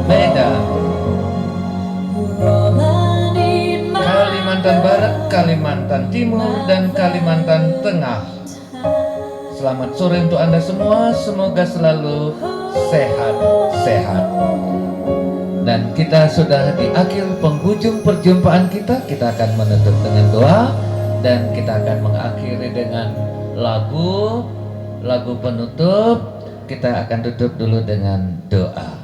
Medan, Kalimantan Barat, Kalimantan Timur, dan Kalimantan Tengah. Selamat sore untuk Anda semua, semoga selalu sehat-sehat. Dan kita sudah di akhir penghujung perjumpaan kita akan menutup dengan doa. Dan kita akan mengakhiri dengan lagu penutup. Kita akan tutup dulu dengan doa.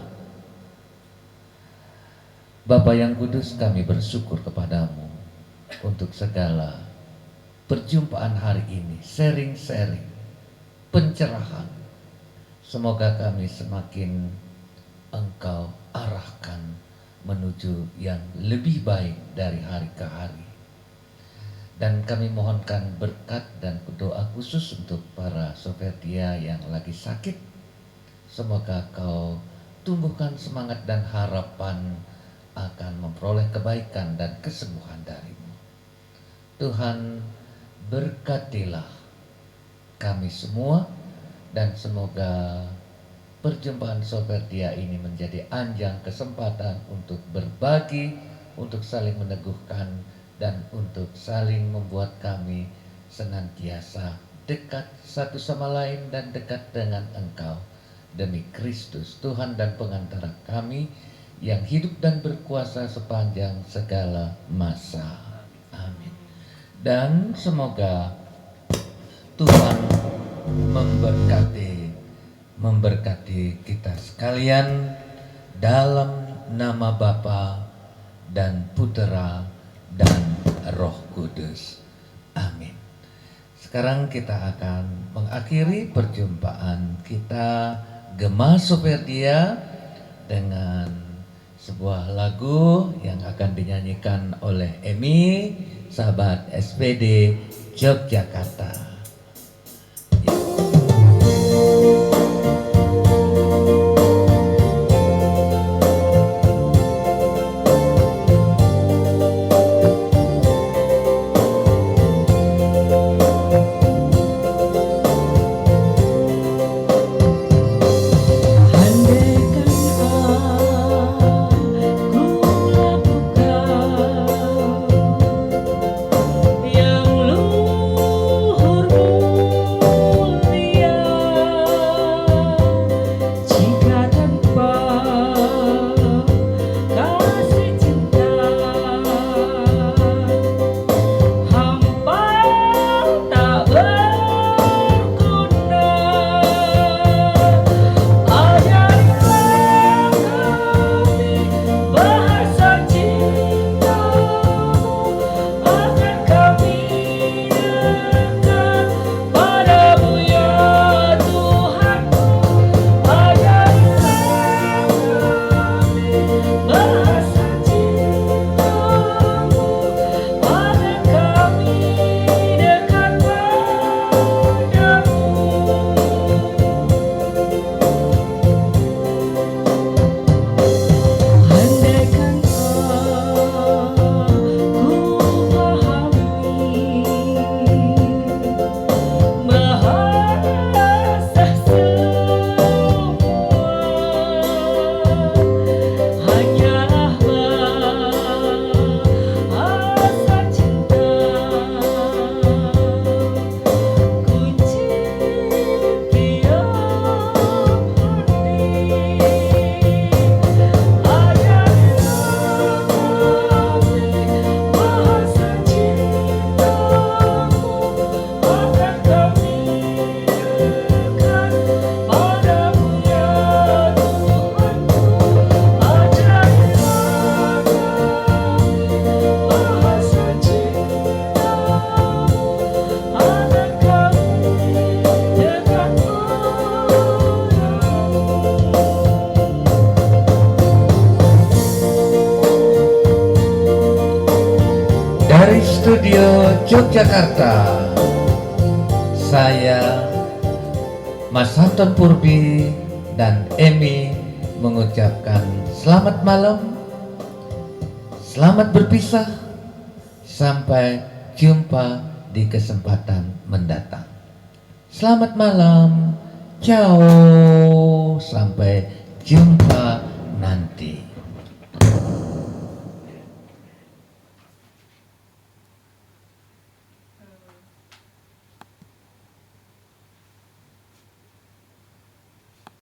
Bapa yang kudus, kami bersyukur kepadamu untuk segala perjumpaan hari ini, sharing-sharing, pencerahan. Semoga kami semakin Engkau arahkan menuju yang lebih baik dari hari ke hari. Dan kami mohonkan berkat dan doa khusus untuk para Soferdia yang lagi sakit. Semoga Kau tumbuhkan semangat dan harapan akan memperoleh kebaikan dan kesembuhan dari-Mu. Tuhan, berkatilah kami semua, dan semoga perjumpaan Soferdia ini menjadi anjang kesempatan untuk berbagi, untuk saling meneguhkan, dan untuk saling membuat kami senantiasa dekat satu sama lain dan dekat dengan Engkau. Demi Kristus, Tuhan dan pengantara kami yang hidup dan berkuasa sepanjang segala masa. Amin. Dan semoga Tuhan memberkati kita sekalian dalam nama Bapa dan Putera dan Roh Kudus. Amin. Sekarang kita akan mengakhiri perjumpaan kita Gema Soferdia dengan sebuah lagu yang akan dinyanyikan oleh Emi, sahabat SPD Yogyakarta. Yang luhur studio Yogyakarta, saya Mas Anton Purbi dan Emi mengucapkan selamat malam, selamat berpisah, sampai jumpa di kesempatan mendatang. Selamat malam, ciao, sampai jumpa nanti.